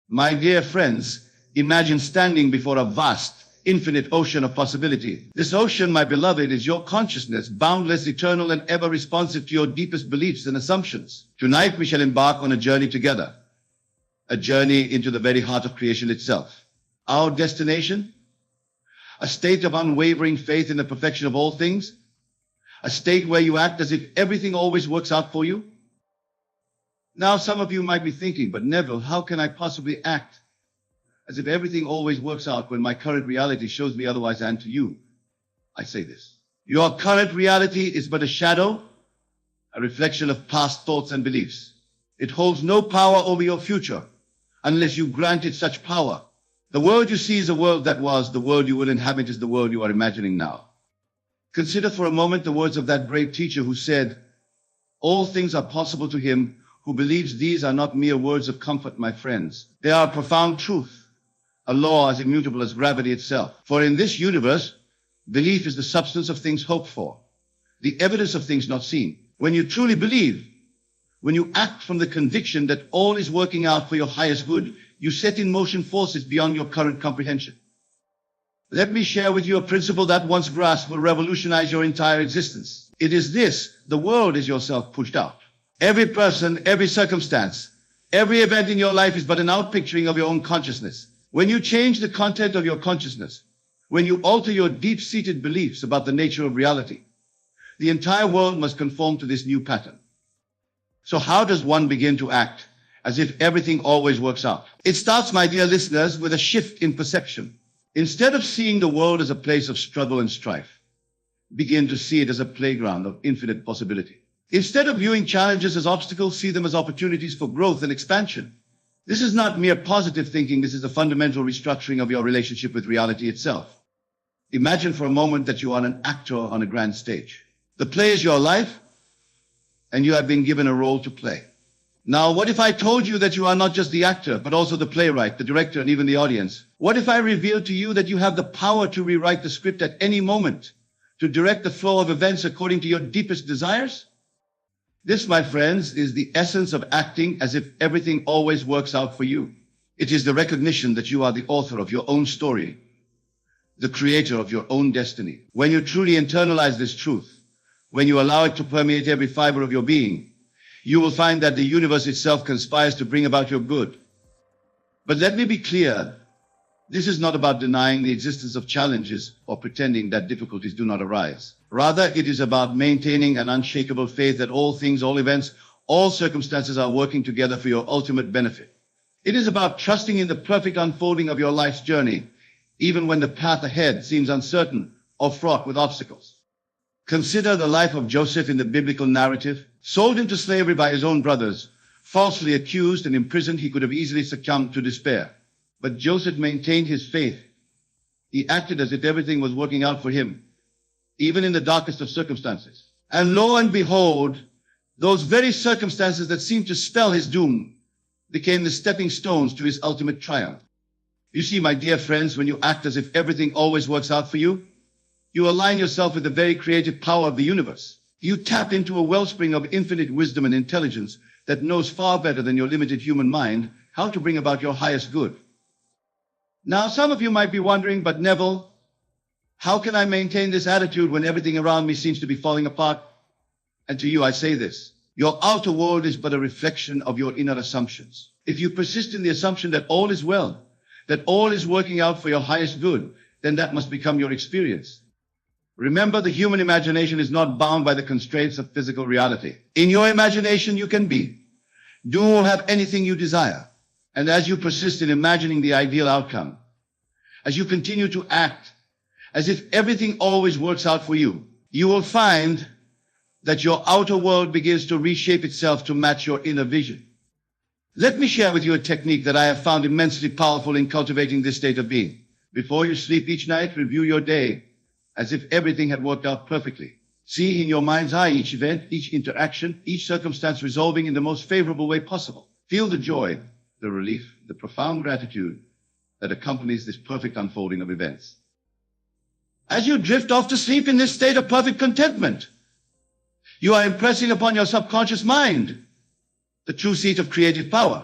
My dear friends, imagine standing before a vast, infinite ocean of possibility. This ocean, my beloved, is your consciousness, boundless, eternal, and ever responsive to your deepest beliefs and assumptions. Tonight we shall embark on a journey together, a journey into the very heart of creation itself. Our destination? A state of unwavering faith in the perfection of all things, a state where you act as if everything always works out for you. Now some of you might be thinking, but Neville, how can I possibly act as if everything always works out when my current reality shows me otherwise? And to you, I say this: your current reality is but a shadow, a reflection of past thoughts and beliefs. It holds no power over your future unless you grant it such power. The world you see is the world that was. The world you will inhabit is the world you are imagining now. Consider for a moment the words of that great teacher who said, "All things are possible to him who believes." These are not mere words of comfort, my friends. They are profound truth, a law as immutable as gravity itself. For in this universe, belief is the substance of things hoped for, the evidence of things not seen. When you truly believe, when you act from the conviction that all is working out for your highest good, you set in motion forces beyond your current comprehension. Let me share with you a principle that once grasped will revolutionize your entire existence. It is this: the world is yourself pushed out. Every person, every circumstance, every event in your life is but an outpicturing of your own consciousness. When you change the content of your consciousness, when you alter your deep-seated beliefs about the nature of reality, the entire world must conform to this new pattern. So how does one begin to act as if everything always works out? It starts, my dear listeners, with a shift in perception. Instead of seeing the world as a place of struggle and strife, begin to see it as a playground of infinite possibility. Instead of viewing challenges as obstacles, see them as opportunities for growth and expansion. This is not mere positive thinking. This is a fundamental restructuring of your relationship with reality itself. Imagine for a moment that you are an actor on a grand stage. The play is your life, and you have been given a role to play. Now, what if I told you that you are not just the actor, but also the playwright, the director, and even the audience? What if I revealed to you that you have the power to rewrite the script at any moment, to direct the flow of events according to your deepest desires? This, my friends, is the essence of acting as if everything always works out for you. It is the recognition that you are the author of your own story, the creator of your own destiny. When you truly internalize this truth, when you allow it to permeate every fiber of your being, you will find that the universe itself conspires to bring about your good. But let me be clear, this is not about denying the existence of challenges or pretending that difficulties do not arise. Rather, it is about maintaining an unshakable faith that all things, all events, all circumstances are working together for your ultimate benefit. It is about trusting in the perfect unfolding of your life's journey, even when the path ahead seems uncertain or fraught with obstacles. Consider the life of Joseph in the biblical narrative. Sold into slavery by his own brothers, falsely accused and imprisoned, he could have easily succumbed to despair. But Joseph maintained his faith. He acted as if everything was working out for him, even in the darkest of circumstances. And lo and behold, those very circumstances that seemed to spell his doom became the stepping stones to his ultimate triumph. You see, my dear friends, when you act as if everything always works out for you, you align yourself with the very creative power of the universe. You tap into a wellspring of infinite wisdom and intelligence that knows far better than your limited human mind how to bring about your highest good. Now, some of you might be wondering, but Neville, how can I maintain this attitude when everything around me seems to be falling apart? And to you, I say this: your outer world is but a reflection of your inner assumptions. If you persist in the assumption that all is well, that all is working out for your highest good, then that must become your experience. Remember, the human imagination is not bound by the constraints of physical reality. In your imagination, you can be, do or have anything you desire. And as you persist in imagining the ideal outcome, as you continue to act as if everything always works out for you, you will find that your outer world begins to reshape itself to match your inner vision. Let me share with you a technique that I have found immensely powerful in cultivating this state of being. Before you sleep each night, review your day as if everything had worked out perfectly. See in your mind's eye each event, each interaction, each circumstance resolving in the most favorable way possible. Feel the joy, the relief, the profound gratitude that accompanies this perfect unfolding of events. As you drift off to sleep in this state of perfect contentment, you are impressing upon your subconscious mind the true seat of creative power,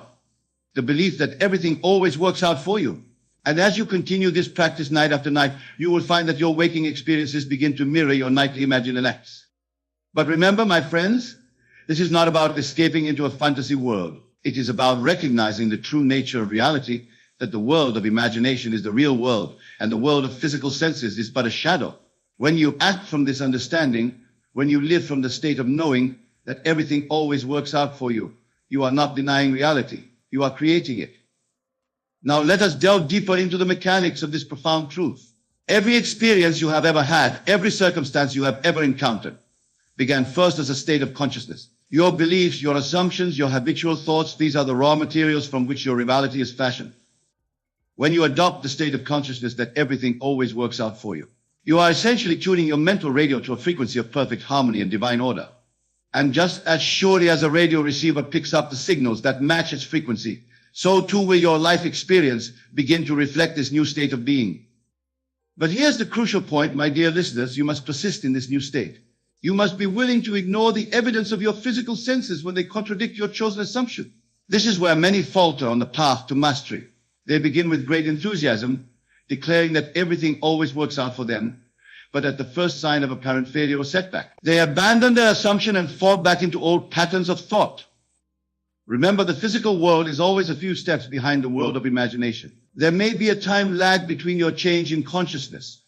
the belief that everything always works out for you. And as you continue this practice night after night, you will find that your waking experiences begin to mirror your nightly imagined acts. But remember, my friends, this is not about escaping into a fantasy world. It is about recognizing the true nature of reality, that the world of imagination is the real world, and the world of physical senses is but a shadow. When you act from this understanding, when you live from the state of knowing that everything always works out for you, you are not denying reality, you are creating it. Now let us delve deeper into the mechanics of this profound truth. Every experience you have ever had, every circumstance you have ever encountered, began first as a state of consciousness. Your beliefs, your assumptions, your habitual thoughts, these are the raw materials from which your reality is fashioned. when you adopt the state of consciousness that everything always works out for you. You are essentially tuning your mental radio to a frequency of perfect harmony and divine order. And just as surely as a radio receiver picks up the signals that match its frequency, so too will your life experience begin to reflect this new state of being. But here's the crucial point, my dear listeners. You must persist in this new state. You must be willing to ignore the evidence of your physical senses when they contradict your chosen assumption. This is where many falter on the path to mastery. They begin with great enthusiasm, declaring that everything always works out for them, but at the first sign of apparent failure or setback, they abandon their assumption and fall back into old patterns of thought. Remember, the physical world is always a few steps behind the world of imagination. There may be a time lag between your change in consciousness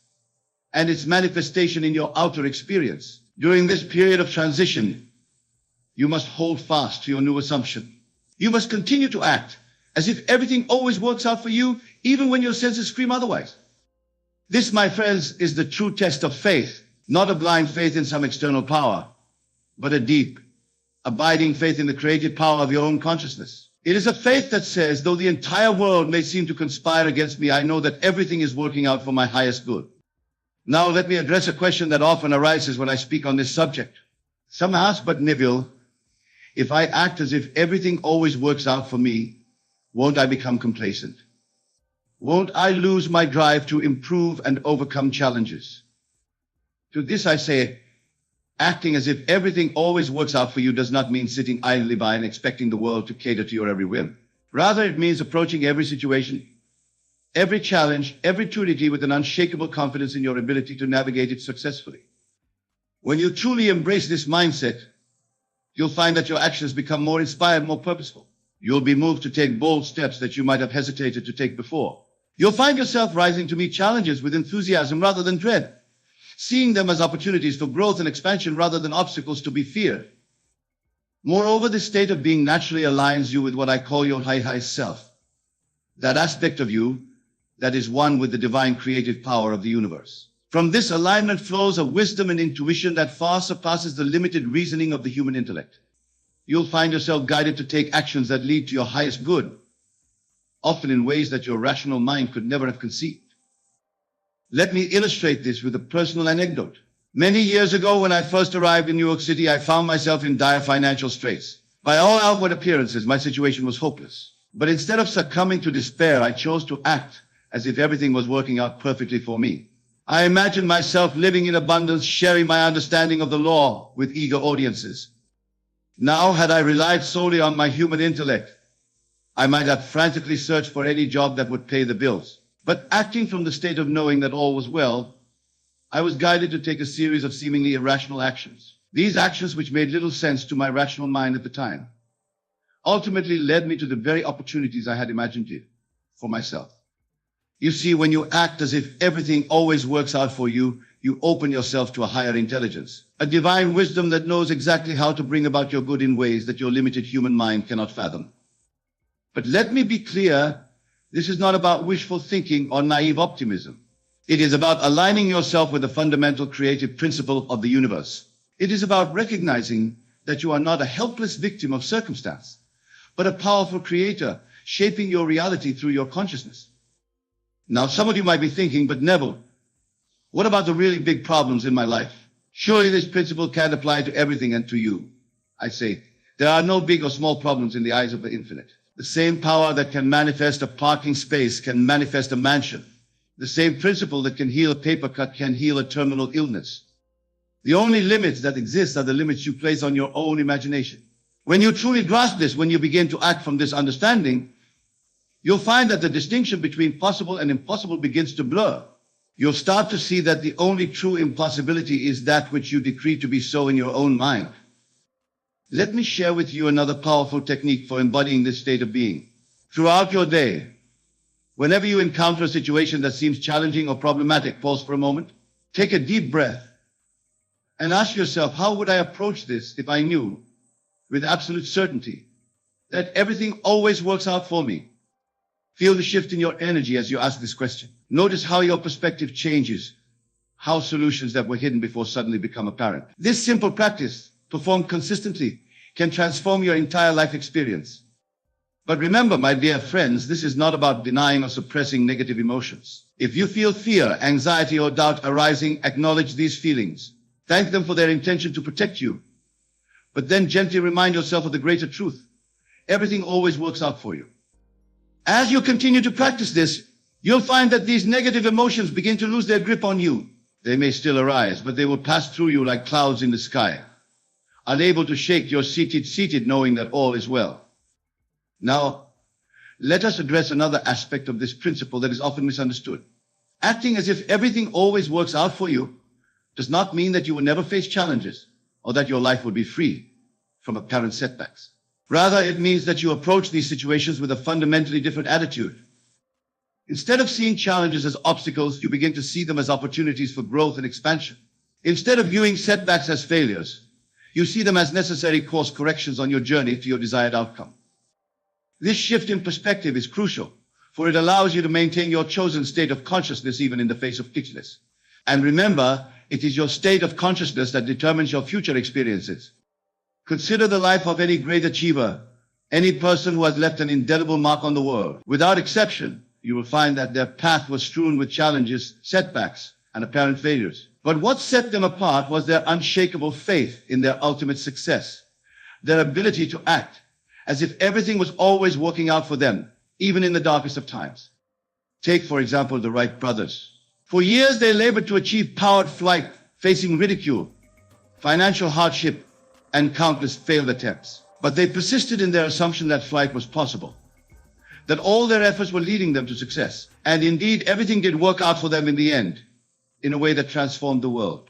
and its manifestation in your outer experience. During this period of transition, you must hold fast to your new assumption. You must continue to act as if everything always works out for you, even when your senses scream otherwise. This, my friends, is the true test of faith, not a blind faith in some external power, but a deep, abiding faith in the creative power of your own consciousness. It is a faith that says, though the entire world may seem to conspire against me, I know that everything is working out for my highest good. Now let me address a question that often arises when I speak on this subject. Some ask, but Neville, if I act as if everything always works out for me, won't I become complacent? Won't I lose my drive to improve and overcome challenges? To this I say, acting as if everything always works out for you does not mean sitting idly by and expecting the world to cater to your every whim. Rather, it means approaching every situation, every challenge, every opportunity with an unshakable confidence in your ability to navigate it successfully. When you truly embrace this mindset, you'll find that your actions become more inspired, more purposeful. You'll be moved to take bold steps that you might have hesitated to take before. You'll find yourself rising to meet challenges with enthusiasm rather than dread, seeing them as opportunities for growth and expansion rather than obstacles to be feared. Moreover, this state of being naturally aligns you with what I call your high self, that aspect of you that is one with the divine creative power of the universe. From this alignment flows a wisdom and intuition that far surpasses the limited reasoning of the human intellect. You'll find yourself guided to take actions that lead to your highest good, often in ways that your rational mind could never have conceived. Let me illustrate this with a personal anecdote. Many years ago, when I first arrived in New York City, I found myself in dire financial straits. By all outward appearances, my situation was hopeless. But instead of succumbing to despair, I chose to act as if everything was working out perfectly for me. I imagined myself living in abundance, sharing my understanding of the law with eager audiences. Now, had I relied solely on my human intellect, I might have frantically searched for any job that would pay the bills. But acting from the state of knowing that all was well, I was guided to take a series of seemingly irrational actions. These actions, which made little sense to my rational mind at the time, ultimately led me to the very opportunities I had imagined for myself. You see, when you act as if everything always works out for you, you open yourself to a higher intelligence, a divine wisdom that knows exactly how to bring about your good in ways that your limited human mind cannot fathom. But let me be clear, this is not about wishful thinking or naive optimism. It is about aligning yourself with the fundamental creative principle of the universe. It is about recognizing that you are not a helpless victim of circumstance, but a powerful creator shaping your reality through your consciousness. Now, some of you might be thinking, but Neville, what about the really big problems in my life? Surely this principle can't apply to everything and to you. I say, there are no big or small problems in the eyes of the infinite. The same power that can manifest a parking space can manifest a mansion. The same principle that can heal a paper cut can heal a terminal illness. The only limits that exist are the limits you place on your own imagination. When you truly grasp this, when you begin to act from this understanding, you'll find that the distinction between possible and impossible begins to blur. You'll start to see that the only true impossibility is that which you decree to be so in your own mind. Let me share with you another powerful technique for embodying this state of being. Throughout your day, whenever you encounter a situation that seems challenging or problematic, pause for a moment, take a deep breath, and ask yourself, how would I approach this if I knew with absolute certainty that everything always works out for me? Feel the shift in your energy as you ask this question. Notice how your perspective changes, how solutions that were hidden before suddenly become apparent. This simple practice, performed consistently, can transform your entire life experience. But remember, my dear friends, this is not about denying or suppressing negative emotions. If you feel fear, anxiety, or doubt arising, acknowledge these feelings. Thank them for their intention to protect you. But then gently remind yourself of the greater truth. Everything always works out for you. As you continue to practice this, you'll find that these negative emotions begin to lose their grip on you. They may still arise, but they will pass through you like clouds in the sky, unable to shake your seated knowing that all is well. Now, let us address another aspect of this principle that is often misunderstood. Acting as if everything always works out for you does not mean that you will never face challenges or that your life will be free from apparent setbacks. Rather, it means that you approach these situations with a fundamentally different attitude. Instead of seeing challenges as obstacles, you begin to see them as opportunities for growth and expansion. Instead of viewing setbacks as failures, you see them as necessary course corrections on your journey to your desired outcome. This shift in perspective is crucial, for it allows you to maintain your chosen state of consciousness even in the face of pitfalls. And remember, it is your state of consciousness that determines your future experiences. Consider the life of any great achiever, any person who has left an indelible mark on the world. Without exception, you will find that their path was strewn with challenges, setbacks, and apparent failures. But what set them apart was their unshakable faith in their ultimate success, their ability to act as if everything was always working out for them, even in the darkest of times. Take, for example, the Wright brothers. For years, they labored to achieve powered flight, facing ridicule, financial hardship, and countless failed attempts. But they persisted in their assumption that flight was possible, that all their efforts were leading them to success. And indeed, everything did work out for them in the end, in a way that transformed the world.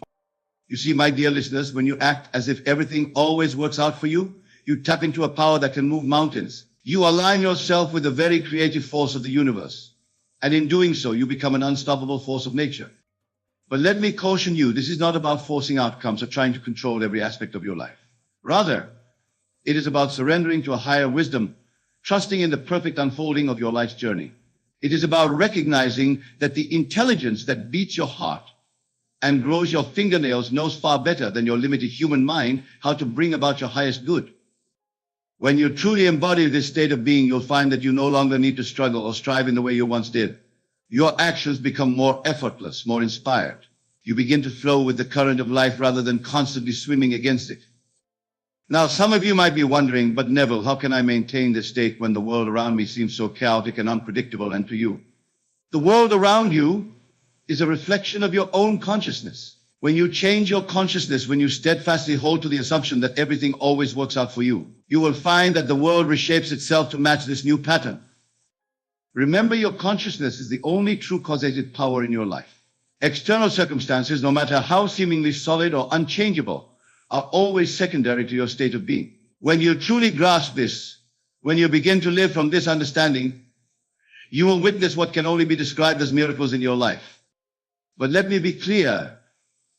You see, my dear listeners, when you act as if everything always works out for you, you tap into a power that can move mountains. You align yourself with the very creative force of the universe. And in doing so, you become an unstoppable force of nature. But let me caution you, this is not about forcing outcomes or trying to control every aspect of your life. Rather, it is about surrendering to a higher wisdom, trusting in the perfect unfolding of your life's journey. It is about recognizing that the intelligence that beats your heart and grows your fingernails knows far better than your limited human mind how to bring about your highest good. When you truly embody this state of being, you'll find that you no longer need to struggle or strive in the way you once did. Your actions become more effortless, more inspired. You begin to flow with the current of life rather than constantly swimming against it. Now, some of you might be wondering, but Neville, how can I maintain this state when the world around me seems so chaotic and unpredictable? And to you, the world around you is a reflection of your own consciousness. When you change your consciousness, when you steadfastly hold to the assumption that everything always works out for you, you will find that the world reshapes itself to match this new pattern. Remember, your consciousness is the only true causative power in your life. External circumstances, no matter how seemingly solid or unchangeable, are always secondary to your state of being. When you truly grasp this, when you begin to live from this understanding, you will witness what can only be described as miracles in your life. But let me be clear.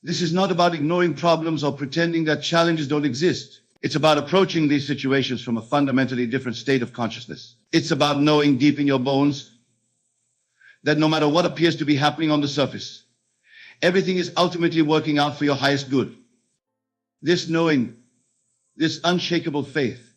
This is not about ignoring problems or pretending that challenges don't exist. It's about approaching these situations from a fundamentally different state of consciousness. It's about knowing deep in your bones that no matter what appears to be happening on the surface, everything is ultimately working out for your highest good. This knowing, this unshakable faith,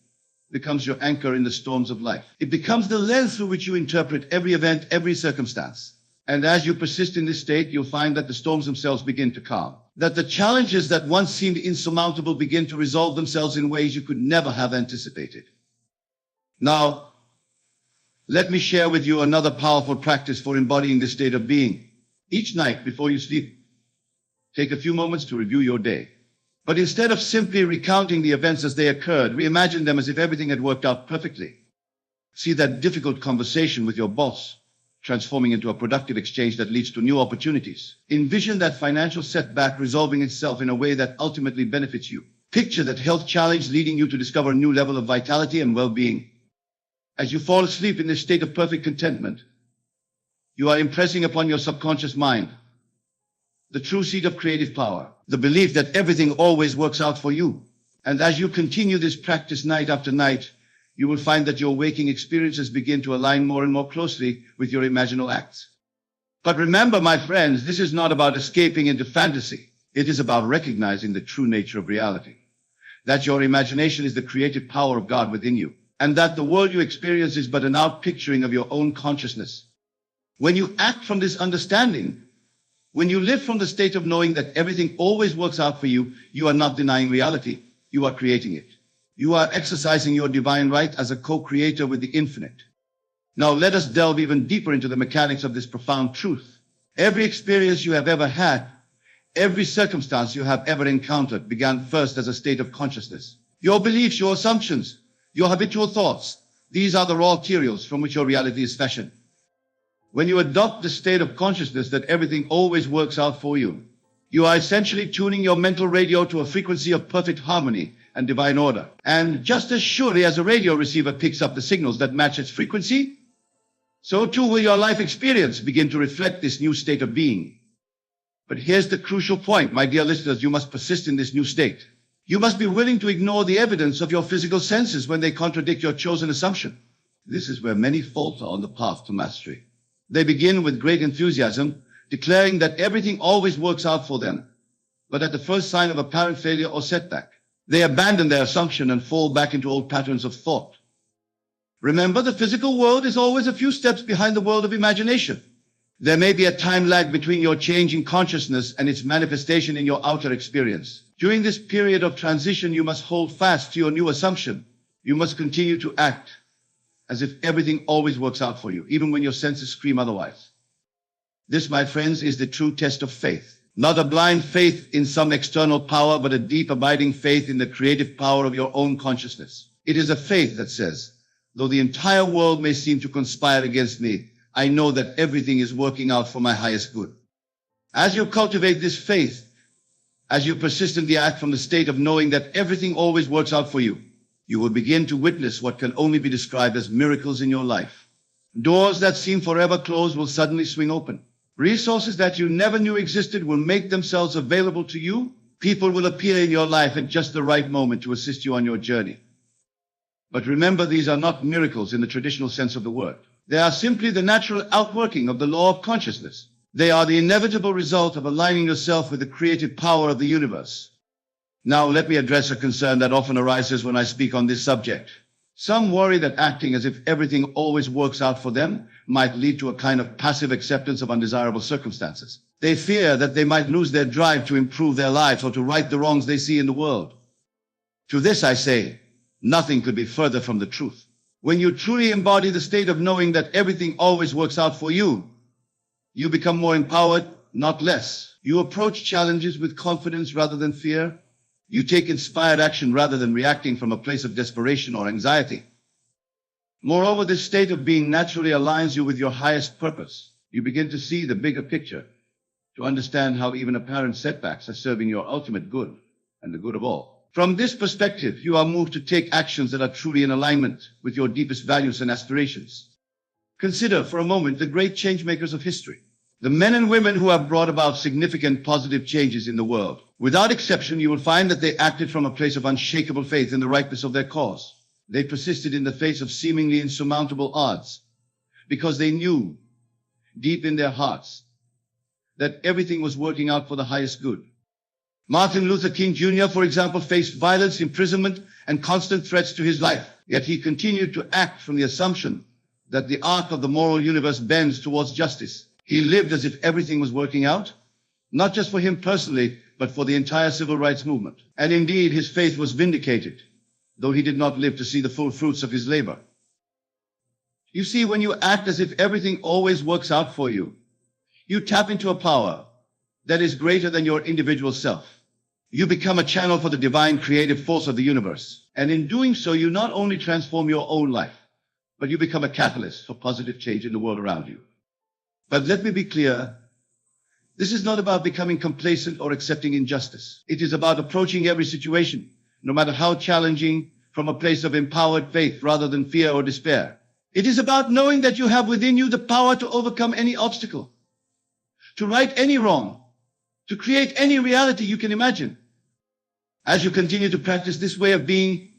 becomes your anchor in the storms of life. It becomes the lens through which you interpret every event, every circumstance. And as you persist in this state, you'll find that the storms themselves begin to calm. That the challenges that once seemed insurmountable begin to resolve themselves in ways you could never have anticipated. Now, let me share with you another powerful practice for embodying this state of being. Each night before you sleep, take a few moments to review your day. But instead of simply recounting the events as they occurred, reimagine them as if everything had worked out perfectly. See that difficult conversation with your boss transforming into a productive exchange that leads to new opportunities. Envision that financial setback resolving itself in a way that ultimately benefits you. Picture that health challenge leading you to discover a new level of vitality and well-being. As you fall asleep in this state of perfect contentment, you are impressing upon your subconscious mind the true seat of creative power, the belief that everything always works out for you. And as you continue this practice night after night, you will find that your waking experiences begin to align more and more closely with your imaginal acts. But remember, my friends, this is not about escaping into fantasy. It is about recognizing the true nature of reality. That your imagination is the creative power of God within you. and that the world you experience is but an outpicturing of your own consciousness. When you act from this understanding, when you live from the state of knowing that everything always works out for you, you are not denying reality, you are creating it. You are exercising your divine right as a co-creator with the infinite. Now let us delve even deeper into the mechanics of this profound truth. Every experience you have ever had, every circumstance you have ever encountered began first as a state of consciousness. Your beliefs, your assumptions, your habitual thoughts, these are the raw materials from which your reality is fashioned. When you adopt the state of consciousness that everything always works out for you, you are essentially tuning your mental radio to a frequency of perfect harmony and divine order. And just as surely as a radio receiver picks up the signals that match its frequency, so too will your life experience begin to reflect this new state of being. But here's the crucial point, my dear listeners, you must persist in this new state. You must be willing to ignore the evidence of your physical senses when they contradict your chosen assumption. This is where many falter on the path to mastery. They begin with great enthusiasm, declaring that everything always works out for them. But at the first sign of apparent failure or setback, they abandon their assumption and fall back into old patterns of thought. Remember, the physical world is always a few steps behind the world of imagination. There may be a time lag between your change in consciousness and its manifestation in your outer experience. During this period of transition, you must hold fast to your new assumption. You must continue to act as if everything always works out for you, even when your senses scream otherwise. This, my friends, is the true test of faith. Not a blind faith in some external power, but a deep, abiding faith in the creative power of your own consciousness. It is a faith that says, though the entire world may seem to conspire against me, I know that everything is working out for my highest good. As you cultivate this faith, as you persistently act from the state of knowing that everything always works out for you, you will begin to witness what can only be described as miracles in your life. Doors that seem forever closed will suddenly swing open. Resources that you never knew existed will make themselves available to you. People will appear in your life at just the right moment to assist you on your journey. But remember, these are not miracles in the traditional sense of the word. They are simply the natural outworking of the law of consciousness. They are the inevitable result of aligning yourself with the creative power of the universe. Now, let me address a concern that often arises when I speak on this subject. Some worry that acting as if everything always works out for them might lead to a kind of passive acceptance of undesirable circumstances. They fear that they might lose their drive to improve their lives or to right the wrongs they see in the world. To this I say, nothing could be further from the truth. When you truly embody the state of knowing that everything always works out for you, you become more empowered, not less. You approach challenges with confidence rather than fear. You take inspired action rather than reacting from a place of desperation or anxiety. Moreover, this state of being naturally aligns you with your highest purpose. You begin to see the bigger picture, to understand how even apparent setbacks are serving your ultimate good and the good of all. From this perspective, you are moved to take actions that are truly in alignment with your deepest values and aspirations. Consider for a moment the great change makers of history, the men and women who have brought about significant positive changes in the world. Without exception, you will find that they acted from a place of unshakable faith in the rightness of their cause. They persisted in the face of seemingly insurmountable odds because they knew deep in their hearts that everything was working out for the highest good. Martin Luther King Jr., for example, faced violence, imprisonment, and constant threats to his life. Yet he continued to act from the assumption that the arc of the moral universe bends towards justice. He lived as if everything was working out, not just for him personally, but for the entire civil rights movement. And indeed, his faith was vindicated, though he did not live to see the full fruits of his labor. You see, when you act as if everything always works out for you, you tap into a power that is greater than your individual self. You become a channel for the divine creative force of the universe. And in doing so, you not only transform your own life, but you become a catalyst for positive change in the world around you. But let me be clear, this is not about becoming complacent or accepting injustice. It is about approaching every situation, no matter how challenging, from a place of empowered faith rather than fear or despair. It is about knowing that you have within you the power to overcome any obstacle, to right any wrong, to create any reality you can imagine. As you continue to practice this way of being,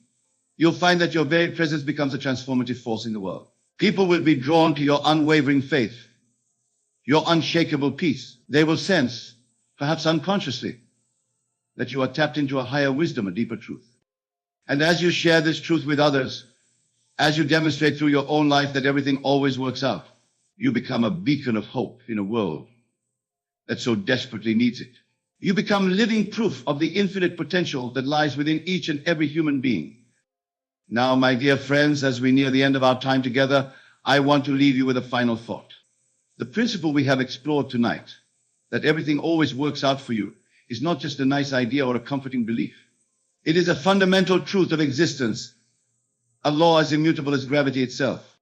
you'll find that your very presence becomes a transformative force in the world. People will be drawn to your unwavering faith, your unshakable peace. They will sense, perhaps unconsciously, that you are tapped into a higher wisdom, a deeper truth. And as you share this truth with others, As you demonstrate through your own life that everything always works out, you become a beacon of hope in a world that so desperately needs it. You become living proof of the infinite potential that lies within each and every human being. Now, my dear friends, as we near the end of our time together, I want to leave you with a final thought. The principle we have explored tonight, that everything always works out for you, is not just a nice idea or a comforting belief. It is a fundamental truth of existence, a law as immutable as gravity itself.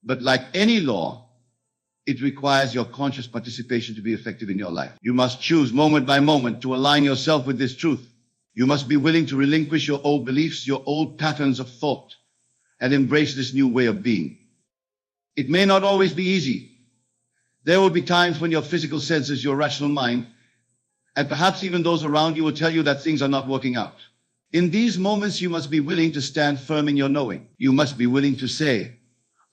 But like any law, it requires your conscious participation to be effective in your life. You must choose moment by moment to align yourself with this truth. You must be willing to relinquish your old beliefs, your old patterns of thought, and embrace this new way of being. It may not always be easy. There will be times when your physical senses, your rational mind, and perhaps even those around you will tell you that things are not working out. In these moments, you must be willing to stand firm in your knowing. You must be willing to say,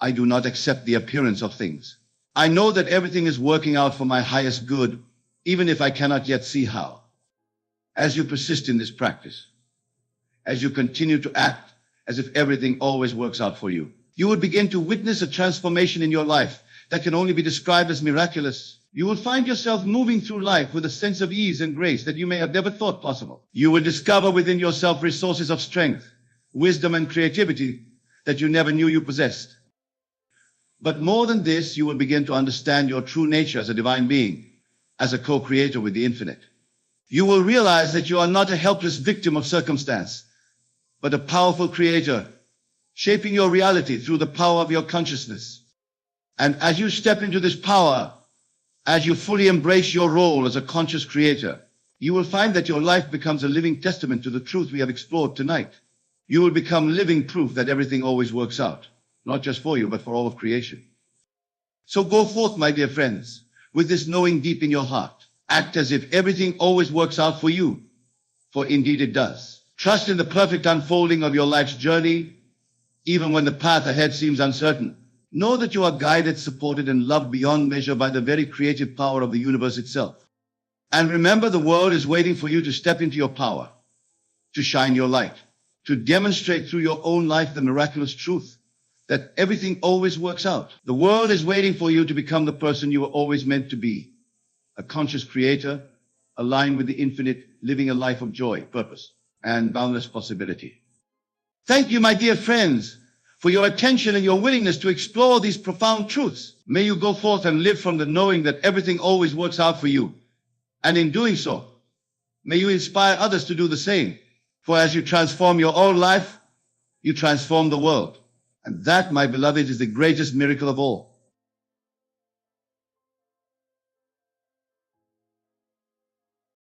I do not accept the appearance of things. I know that everything is working out for my highest good, even if I cannot yet see how. As you persist in this practice, as you continue to act as if everything always works out for you, you will begin to witness a transformation in your life that can only be described as miraculous. You will find yourself moving through life with a sense of ease and grace that you may have never thought possible. You will discover within yourself resources of strength, wisdom, and creativity that you never knew you possessed. But more than this, you will begin to understand your true nature as a divine being, as a co-creator with the infinite. You will realize that you are not a helpless victim of circumstance, but a powerful creator, shaping your reality through the power of your consciousness. And as you step into this power, as you fully embrace your role as a conscious creator, you will find that your life becomes a living testament to the truth we have explored tonight. You will become living proof that everything always works out, not just for you, but for all of creation. So go forth, my dear friends, with this knowing deep in your heart. Act as if everything always works out for you, for indeed it does. Trust in the perfect unfolding of your life's journey, even when the path ahead seems uncertain. Know that you are guided, supported, and loved beyond measure by the very creative power of the universe itself. And remember, the world is waiting for you to step into your power, to shine your light, to demonstrate through your own life the miraculous truth that everything always works out. The world is waiting for you to become the person you were always meant to be, a conscious creator, aligned with the infinite, living a life of joy, purpose, and boundless possibility. Thank you, my dear friends, for your attention and your willingness to explore these profound truths. May you go forth and live from the knowing that everything always works out for you. And in doing so, may you inspire others to do the same. For as you transform your own life, you transform the world. And that, my beloved, is the greatest miracle of all.